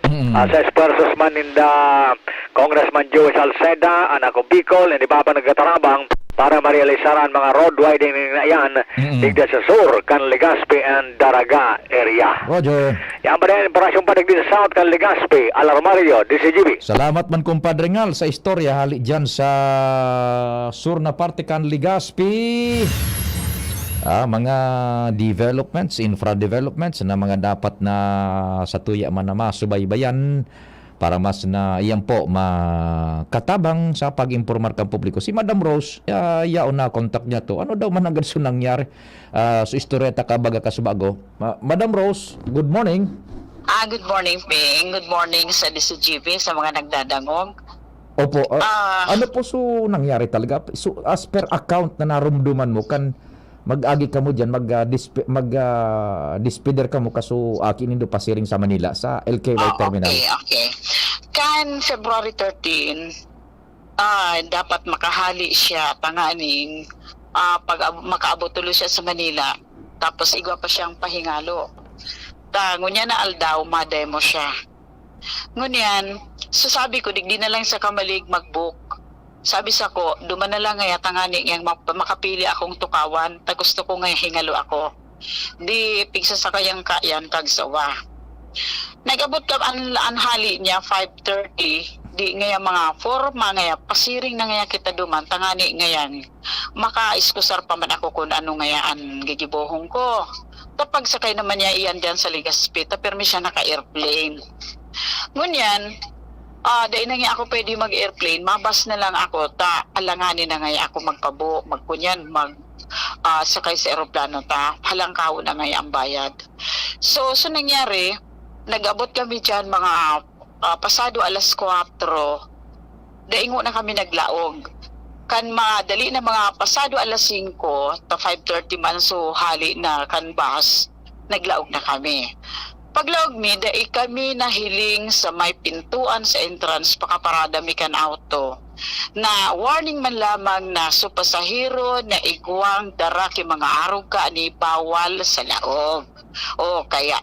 Sa espersos man in the Congressman Joey Salceda, anak ko Bicol, hindi pa nagkatarabang para marealisaran mga road widening na yan digda sa Sur, kan Legazpi and Daraga area. Roger. Yan pa rin, parasyon pa digdi sa South, kan Legazpi, Alarmario, DCGB. Salamat man kumpadre Ngal sa istorya hali dyan sa Sur na parte kan Legazpi. Mga developments, infra developments na mga dapat na sa tuya man na masubaybayan para mas na iyan po makatabang sa pag-impormar kang publiko. Si Madam Rose, yaon na contact niya to. Ano daw man agad so nangyari sa istoreta kabaga kasubago. Madam Rose, good morning. Good morning, Ping. Good morning sa DCGB, sa mga nagdadangog. Opo. Ano po so nangyari talaga? So, as per account na narumduman mo, kan mag-agi ka mo dyan, mag-dispider ka mo kaso akin indo pasiring sa Manila sa LKY Terminal. Okay. Kan February 13, dapat makahali siya panganing pag makaabot tuloy siya sa Manila. Tapos igwa pa siyang pahingalo. Ngunya na aldaw, mademo siya. Ngunyan, so sabi ko, digdi na lang sa kamalig mag-book. Sabi sa ko, duman na lang ngaya tangani ngayang makapili akong tukawan, ta gusto ko ngayang hingalo ako. Di pigsa sa kayang kayan kagsawa. Nag-abot ka anhali niya 5:30, di ngaya mga forma ngaya pasiring na ngaya kita duman tangani ngayan. Makaiskusar pa man ako kung ano ngayaan gigibohong ko. Tapag sakay naman niya iyan diyan sa Legazpi, ta permi siya naka-airplane. Ngunyan, dahil na nga ako pwede mag-airplane, mabas na lang ako, alanganin na nga ako magkunyan, sakay sa aeroplano, halangkaw na nga ang bayad. So nangyari, nag-abot kami dyan mga pasado alas 4, daingo na kami naglaog. Kan madali na mga pasado alas 5, 5:30 man, so hali na kan bus, naglaog na kami. Paglaog mi, dai kami nahiling sa may pintuan sa entrance pakaparada mi kan auto. Na warning man lamang na so pasahero na igwang daraki mga arog ka ni bawal sa laog. O kaya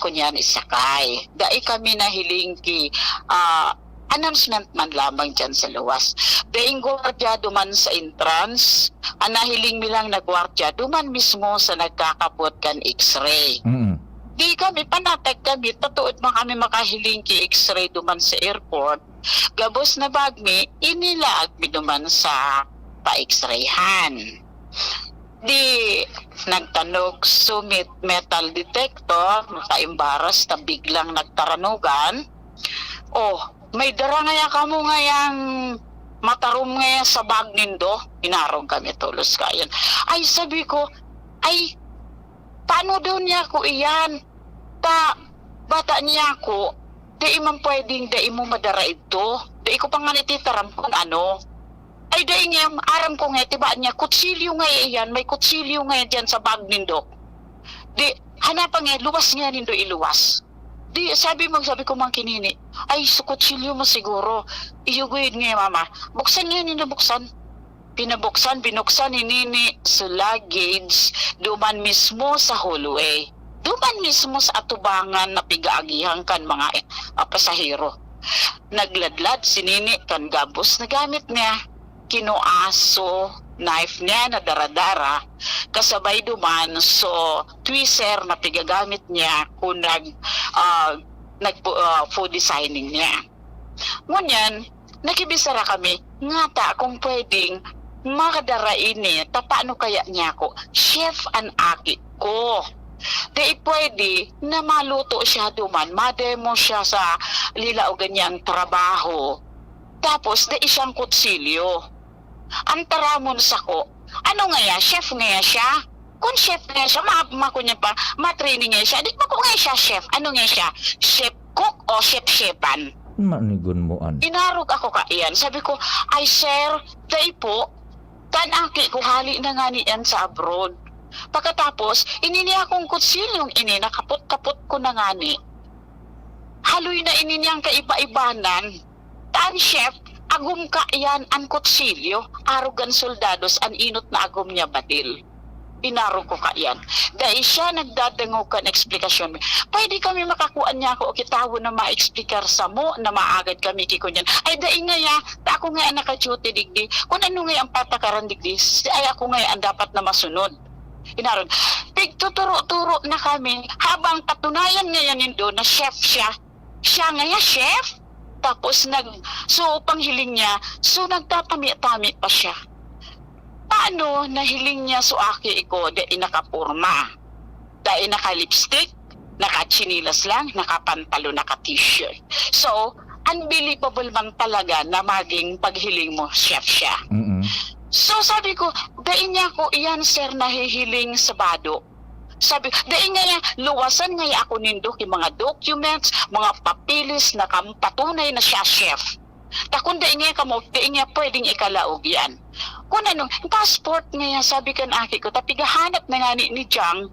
kunyan isakay. Dai kami nahiling ki announcement man lamang dyan sa luwas. Daing gwardiya duman sa entrance, anahiling mi lang na gwardiya duman mismo sa nagkakapot kan x-ray. Di kami panatag kami, tatuod man kami makahiling ki X-ray duman sa airport. Gabos na bagmi, inilaag mi duman sa pa-X-rayhan. Di nagtanog sumit metal detector, makaimbaras na biglang nagtaranugan. Oh, may dara ngaya kamo ngayang matarum ngaya sa bag nindo. Inarong kami tulos kayan. Ay sabi ko, ay paano daw niya ko iyan? Ta bata niya ko, di man pwedeng di mo madara ito. Di ko pang nititaram kung ano. Ay dahil nga, aram ko nga, tiba niya, kutsilyo nga iyan, may kutsilyo nga dyan sa bag nindo. Di, hanapan nga, luwas nga nindo iluwas. Di, sabi ko mang kinini, ay, so kutsilyo mo siguro. Iyuguyod nga, mama. Buksan nga nindo, buksan. Pinabuksan, binuksan ni Nini sa luggage, duman mismo sa hallway. Duman mismo sa atubangan na pigaagihan kan mga pasahero. Nagladlad si Nini kan gabos na gamit niya. Kinuaso, knife niya na daradara, kasabay duman so twister na pigagamit niya kung food designing niya. Ngunyan, nakibisara kami, ngata kung pwedeng makadara ini, paano kaya niya ko, chef an aki ko. Di pwede na maluto siya duman, mademo siya sa lila o ganyang trabaho. Tapos, di isang kutsilyo. Antaramon sa ko, ano nga ya, chef nga siya? Kung chef nga siya, makunya pa, matraining nga siya, di ba ko nga siya chef? Ano nga siya? Chef cook o chef-chefan? Manigon mo an. Inarog ako ka iyan. Sabi ko, ay sir, day po, tanaki ko hali na nga niyan sa abroad. Pagkatapos, inini akong kutsilyong ini, nakapot-kapot ko na nga ni. Haloy na ini niyang kaiba-ibanan. Tan chef, agum ka yan ang kutsilyo, arugan soldados, an inot na agum niya badil. Inaro ko ka yan. Dahil siya nagdadango ka ng eksplikasyon. Pwede kami makakuan niya ako o kitawo na ma-explikar sa mo na maagad kami kiko niyan. Ay dahil nga ya, ako nga naka-duty digdi. Kung ano nga ang patakaran digdi, ay ako nga ang dapat na masunod. Inaron, tigtuturo-turo na kami habang patunayan ngayon nindo na chef siya. Siya nga ya, chef. Tapos panghiling niya, so nagtatami-tami pa siya. Paano nahiling niya so aki ko, dahil nakapurma, dahil naka-lipstick, naka-chinilas lang, nakapantalo, naka-t-shirt. So, unbelievable man talaga na maging paghiling mo, chef siya. So sabi ko, dahil niya ko, iyan sir, nahihiling sa bado. Sabi, dahil nga luwasan nga ako nindo ki mga documents, mga papilis na patunay na siya chef. Takon dahil nga kamo, dahil nga pwedeng ikalaog yan. Kung ano, passport nga sabi kan aki ko, tapigahanap na nga ni Jang.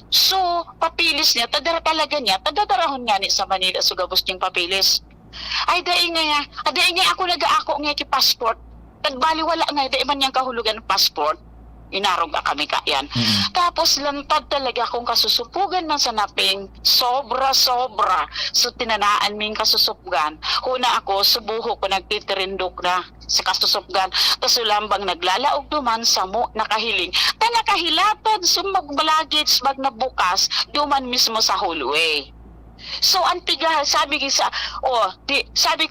So, papilis niya, tadara talaga niya, tadadarahon nga ni sa Manila, so gabos niyang papilis. Ay, dahil nga ako nag-aako nga ki passport. Tagbaliwala nga, dahil man niyang kahulugan ng passport. Inarog kami kayan. Tapos lantad talaga kung kasusupugan man sa naping sobra-sobra. So tinanaan ming kasusupugan. Huna ako, subuho ko nagtitirindok na sa kasusupugan. Tapos ulambang naglalaog duman sa mo nakahiling. Nakahilatan sumagbalagits bag na bukas duman mismo sa hallway. So antiga, sabi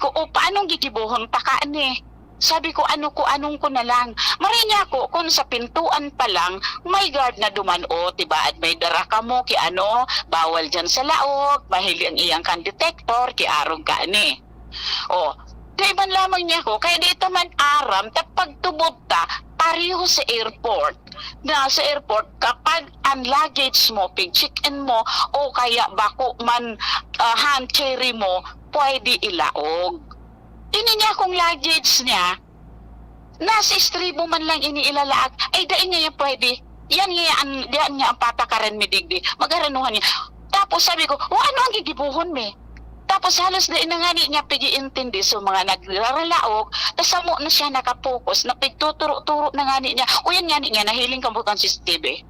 ko, paanong gigibuhon takaan eh? Sabi ko, anong ko na lang. Marinya ko, kung sa pintuan pa lang, may guard na duman, tiba, at may dara ka mo, bawal dyan sa laog, mahili ang iyang kan detector, arog ka ni. Di man lamang niya ko, kaya dito man aram, pagtubod ta, pareho sa airport. Na sa airport, kapag ang luggage mo, pig-check-in mo, o kaya bako man hand carry mo, pwede ilaog. Ini niya kung luggage niya, nasa istribo man lang iniilalaag, ay dahil niya pwede. Yan niya ang patakaran mi digdi. Magaranuhan niya. Tapos sabi ko, ano ang gigibuhon mi? Tapos halos dahil na nga niya pigi-intindi so mga nagraralaog, tapos mo na siya nakapokus, napigtuturo-turo na nga niya. Yan nga niya, nahiling kamutan si Steve.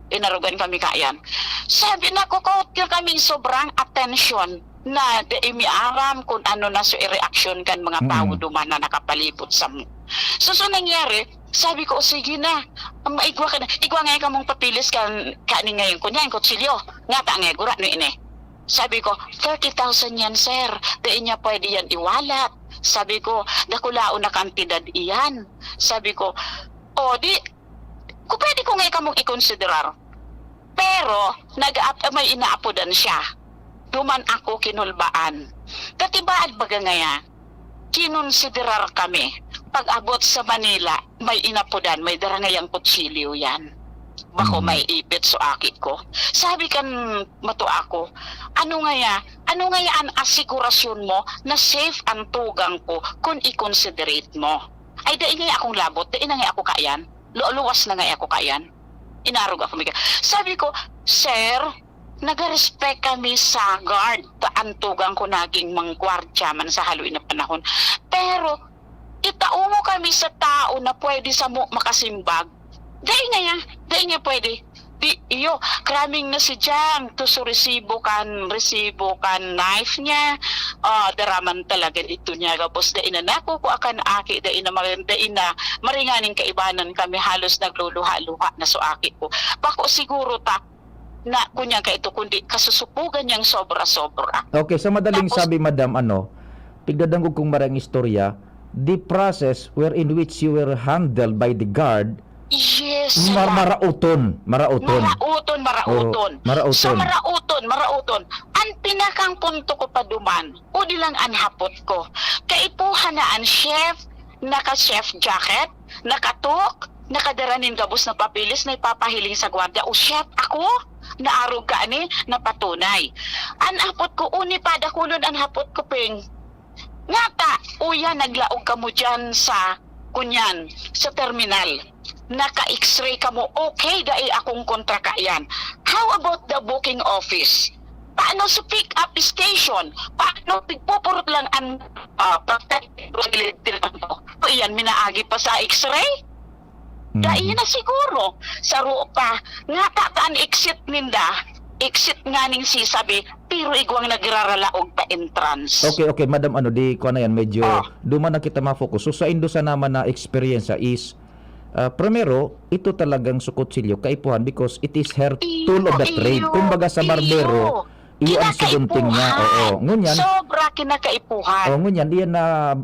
Inarugan kami kayan. Sabi na, kukot ka kaming sobrang attention na miaram kung ano na so i-reaction kan mga tao duman na nakapalibot sa mo. So nangyari, sabi ko, sige na, maigwa ka na. Igwa ngayon ka mong papilis kanin ngayon ko niyan, kutsilyo. Nga ta ngayon, gura no ini. Sabi ko, 30,000 yan, sir. Dahil niya pwede yan iwalat. Sabi ko, dakulao na kantidad iyan. Sabi ko, kung pwede ko ngayon ka mong ikonsiderar. Pero, may inaapodan siya. Duman ako kinulbaan. Katibaad baga ngaya, kinonsiderar kami. Pag abot sa Manila, may inapodan, may darangayang kutsilyo yan. Bako may ipit so akit ko. Sabi kan mato ako, ano ngaya ang asigurasyon mo na safe ang tugang ko kung i-considerate mo? Ay dahil ngaya akong labot, dahil na ngaya ako kayan. Luwas na ngaya ako kayan. Inarog ako. Sabi ko, sir, nag-respect kami sa guard. Taantugan ko naging mangkwardya man sa haluin na panahon. Pero, itao mo kami sa tao na pwede sa mo makasimbag. Dahil nga pwede. Kraming na si Jang. Tuso resibo kan knife niya. Daraman talaga ito niya. Tapos dahil na nako ko akan aki. Dahil na maringaning kaibanan kami. Halos nagluluha-luha na so aki ko. Bako siguro na kunya ka ito kundi kasusupugan niyang sobra-sobra. Okay, sa madaling sabi, madam, tigdadangog kong marang istorya, the process wherein which you were handled by the guard, yes, marauton. So marauton. Ang pinakang punto ko pa duman, o di lang ang hapot ko. Kaipuhan na ang chef, naka-chef jacket, nakatok, nakadaranin gabos na papilis na ipapahiling sa gwardiya. O chef, ako? Naarog ka ani, napatunay. Ang hapot ko, uni pa, dakulon ang hapot ko, ping. Ngata, uya, naglaog ka mo dyan sa kunyan, sa terminal. Naka-x-ray ka mo, okay, dahil akong kontraka yan. How about the booking office? Paano sa pick-up station? Paano pigpupurot lang ang iyan, minaagi pa sa x-ray? Dahil na siguro, sa rupa, nga tataan exit nga ning sisabi, pero igwang nagraralaog pa entrance. Okay, madam, di ko na yan, medyo duman na kita ma-focus. So sa indo sa naman na experience is, primero, ito talagang sukutsilyo, kaipuhan, because it is her tool of the trade. Kumbaga sa barbero, iyan sigunting niya. Ngunyan, sobra kinakaipuhan. Ngunyan, iyan na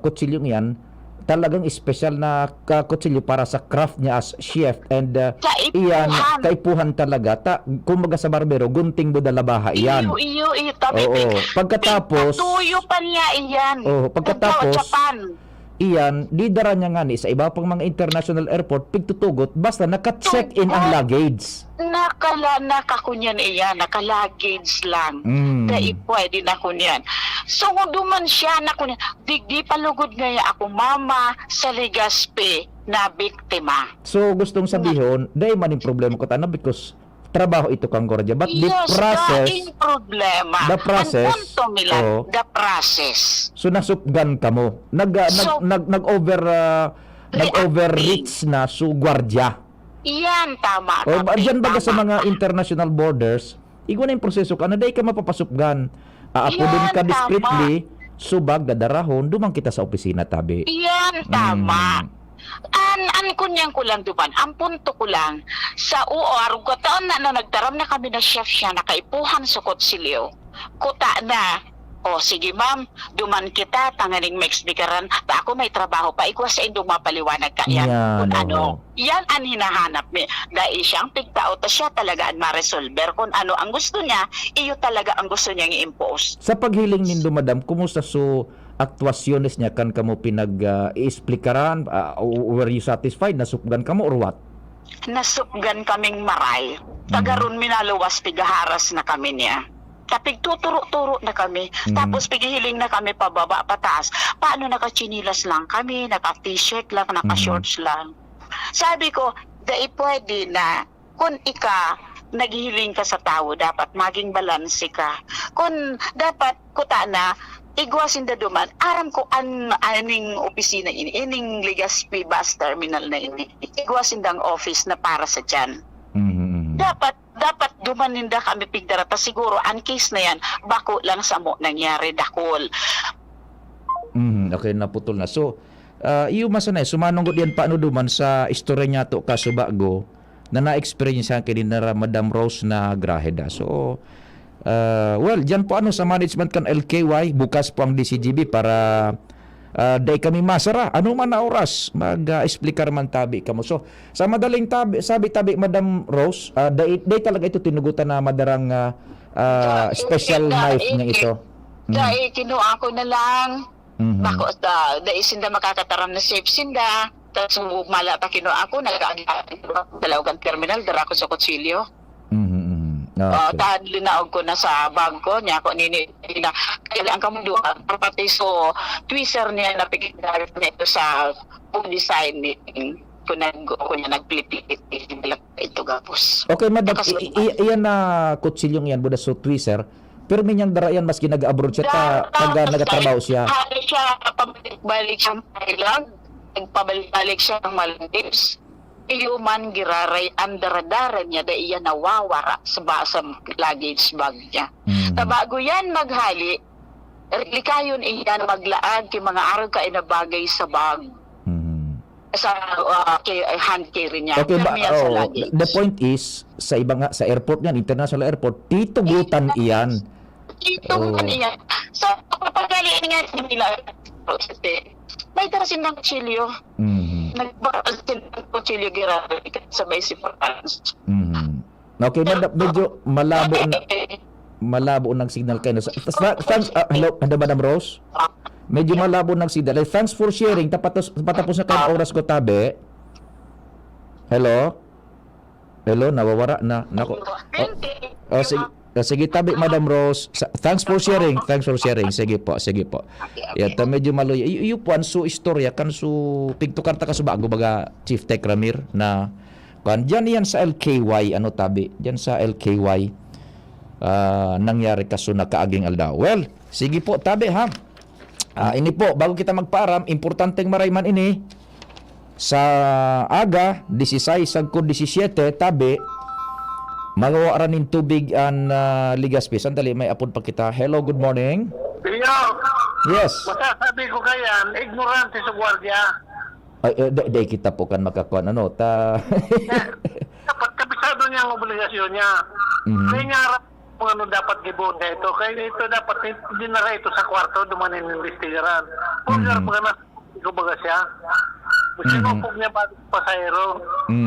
kutsilyong yan, talagang special na kutsilyo para sa craft niya as chef, and iyan kaipuhan talaga. Kumbaga sa barbero, gunting budalabaha iyan. Pagkatapos tuyo pa niya iyan. Pagkatapos iyan, di dara niya nga ni sa iba pang mga international airport pigtutugot basta naka-check in ang luggage. Nakakunyan iyan, naka-luggage lang. Dahil pwede na kunyan. So duman siya na kunyan, digdi palugod ngaya ako mama sa Legazpi na biktima. So gustong sabihin, dahil maning problema ko tana because trabaho ito kang gordya. But the process, so nasupgan ka mo. Nag-overreach na so gwardiya. Iyan, tama. Diyan baga sa mga international borders, igwa na yung proseso ka, na dahil ka mapapasupgan. Aapodin ka discreetly, subag, dadarahon, dumang kita sa opisina, tabi. Iyan, tama. An kunyang ko lang duman, ang punto ko lang sa arug ko taon na nagtaram na kami na chef siya, nakaipuhan sa kutsilyo. Kuta na, sige ma'am, duman kita, tanganing mix bikaran, ta ako may trabaho pa, ikwa sa indong mapaliwanag ka yan. Yan ang hinahanap mi. Dahil siyang pigtao, ta siya talaga ang ma-resolver kung ano ang gusto niya, iyo talaga ang gusto niyang i-impose. Sa paghiling nindo, madam, kumusta so aktuasyones niya kan kamo pinag-explikaran? Were you satisfied? Nasupgan kamo or what? Nasupgan kaming maray. Tagaron minaluwas pigaharas na kami niya. Kapig tuturo-turo na kami. Tapos pigihiling na kami pababa pataas. Paano naka-chinilas lang kami, naka-t-shirt lang, naka-shorts lang. Sabi ko, dahil pwede na kung naghihiling ka sa tao, dapat maging balanse ka. Kung dapat kuta na, igwasin da duman, aram ko aning opisina ining Legazpi bus terminal na ini. Igwasin dang office na para sa dyan. Dapat dapat dumaninda kami pigdarata siguro ang case na yan bako lang sa mo nangyari dakol. Okay, naputol na. So, iyo masanay, sumanong ko diyan paano duman sa istorya niya to kasubago na na-experience sa akin na Madam Rose na graheda. So, well, diyan po ano sa management kan LKY, bukas po ang DCGB para day kami masara. Ano man na oras, mag-explicar man tabi kamo. So, sa madaling tabi, sabi tabi Madam Rose, day talaga ito tinugutan na madarang special knife niya ito. Dahil kinuha ko na lang. Bako dahil sinda makakataram na safe sinda. Tapos mala pa kinuha ako, dalawagang terminal, dara ko sa kutsilyo. Tahan linaog ko na sa bag ko niya ako nini na kailangan ka mo doon pati so twister niya na pigilari niya ito sa full design ni ko niya nagpilipit ito gapos. Okay, madam, iyan na kutsilyong yan buda so twister. Pero minyang dara yan maski nag-abroad siya taga nagatrabaho siya. Pabalik siya ng Thailand, nagpabalik siya ng Maldives. Iyuman giraray ang daradara niya da iya nawawara sa luggage bag niya. Tabago yan maghali, likayon iyan maglaag kay mga araw ka inabagay sa bag. Sa hand carry niya. Okay, sa the point is sa ibang sa airport niyan, international airport, titugutan iyan. Titugutan iyan. So papagaling nga nila may tarasin ng kutsilyo. Nagbakalsin ng kutsilyo gira sabay si France. Okay, medyo malabo ng signal kayo. Thanks, hello, Madam Rose. Medyo malabo ng signal. Thanks for sharing. Patapos na kayo oras ko tabi. Hello? Hello, nawawara na. Nako. Sige tabi, Madam Rose. Thanks for sharing. Sige po. Yan, medyo maloy. Iyo po, so istorya, kan so pigtukar ta kasubago baga Chief Tech Ramir na kan diyan yan sa LKY, ano tabi? Diyan sa LKY nangyari kaso na kaaging aldaw. Well, sige po, tabi ha. Ini po, bago kita magpaaram, importanteng marayman ini sa aga, 16, sagkod 17, tabi, magawa rin tubig ang Ligaspi. Sandali, may apod pa kita. Hello, good morning. Pilyo! Yes. Masasabi ko kaya, ignorante sa gwardiya. Day kita po kan makakuan. Ano, Dapat kabisado niya ang obligasyon niya. Kaya nga harap kung ano dapat gibuon ka ito. Kaya ito dapat dinara ito sa kwarto, dumanin ng investigaran. Kung harap ka na, ikaw baga siya. Sinupog niya ba pasahero.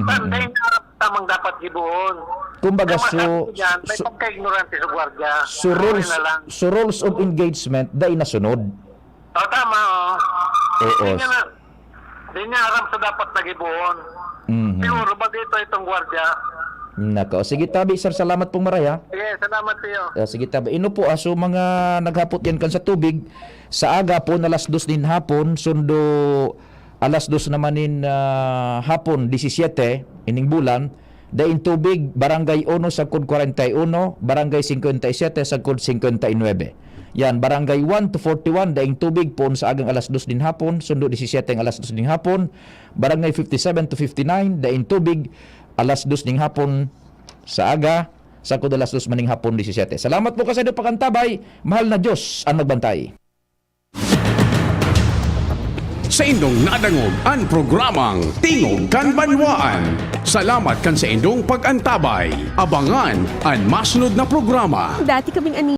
Tanday nga harap tamang dapat gibuon. Kumbaga, may pagka-ignorante sa gwardiya. So rules of engagement, day nasunod. Tama, Oo. Di niya aram sa dapat nagibuon. Siguro ba dito itong gwardiya? Nako. Sige tabi, sir. Salamat pong maraya. Sige, salamat sa'yo. Sige tabi. Ino po, so mga naghapot yan kan sa tubig, sa aga po, alas 2 din hapon, sundo alas 2 naman in hapon, 17, ining bulan, daing tubig, barangay 1 sa kod 41, barangay 57 sa kod 59. Yan, barangay 1 to 41, daing tubig po sa agang alas 2 din hapon, sundo 17 alas 2 din hapon, barangay 57 to 59, daing tubig, alas 2 ning hapon sa aga, sa kod alas 2 maning hapon 17. Salamat po kasi do pakantabay, mahal na Diyos ang magbantay. Sa indong nadangog ang programang Tingog kan Banwaan. Salamat kan sa indong pag-antabay. Abangan ang masunod na programa. Dati kaming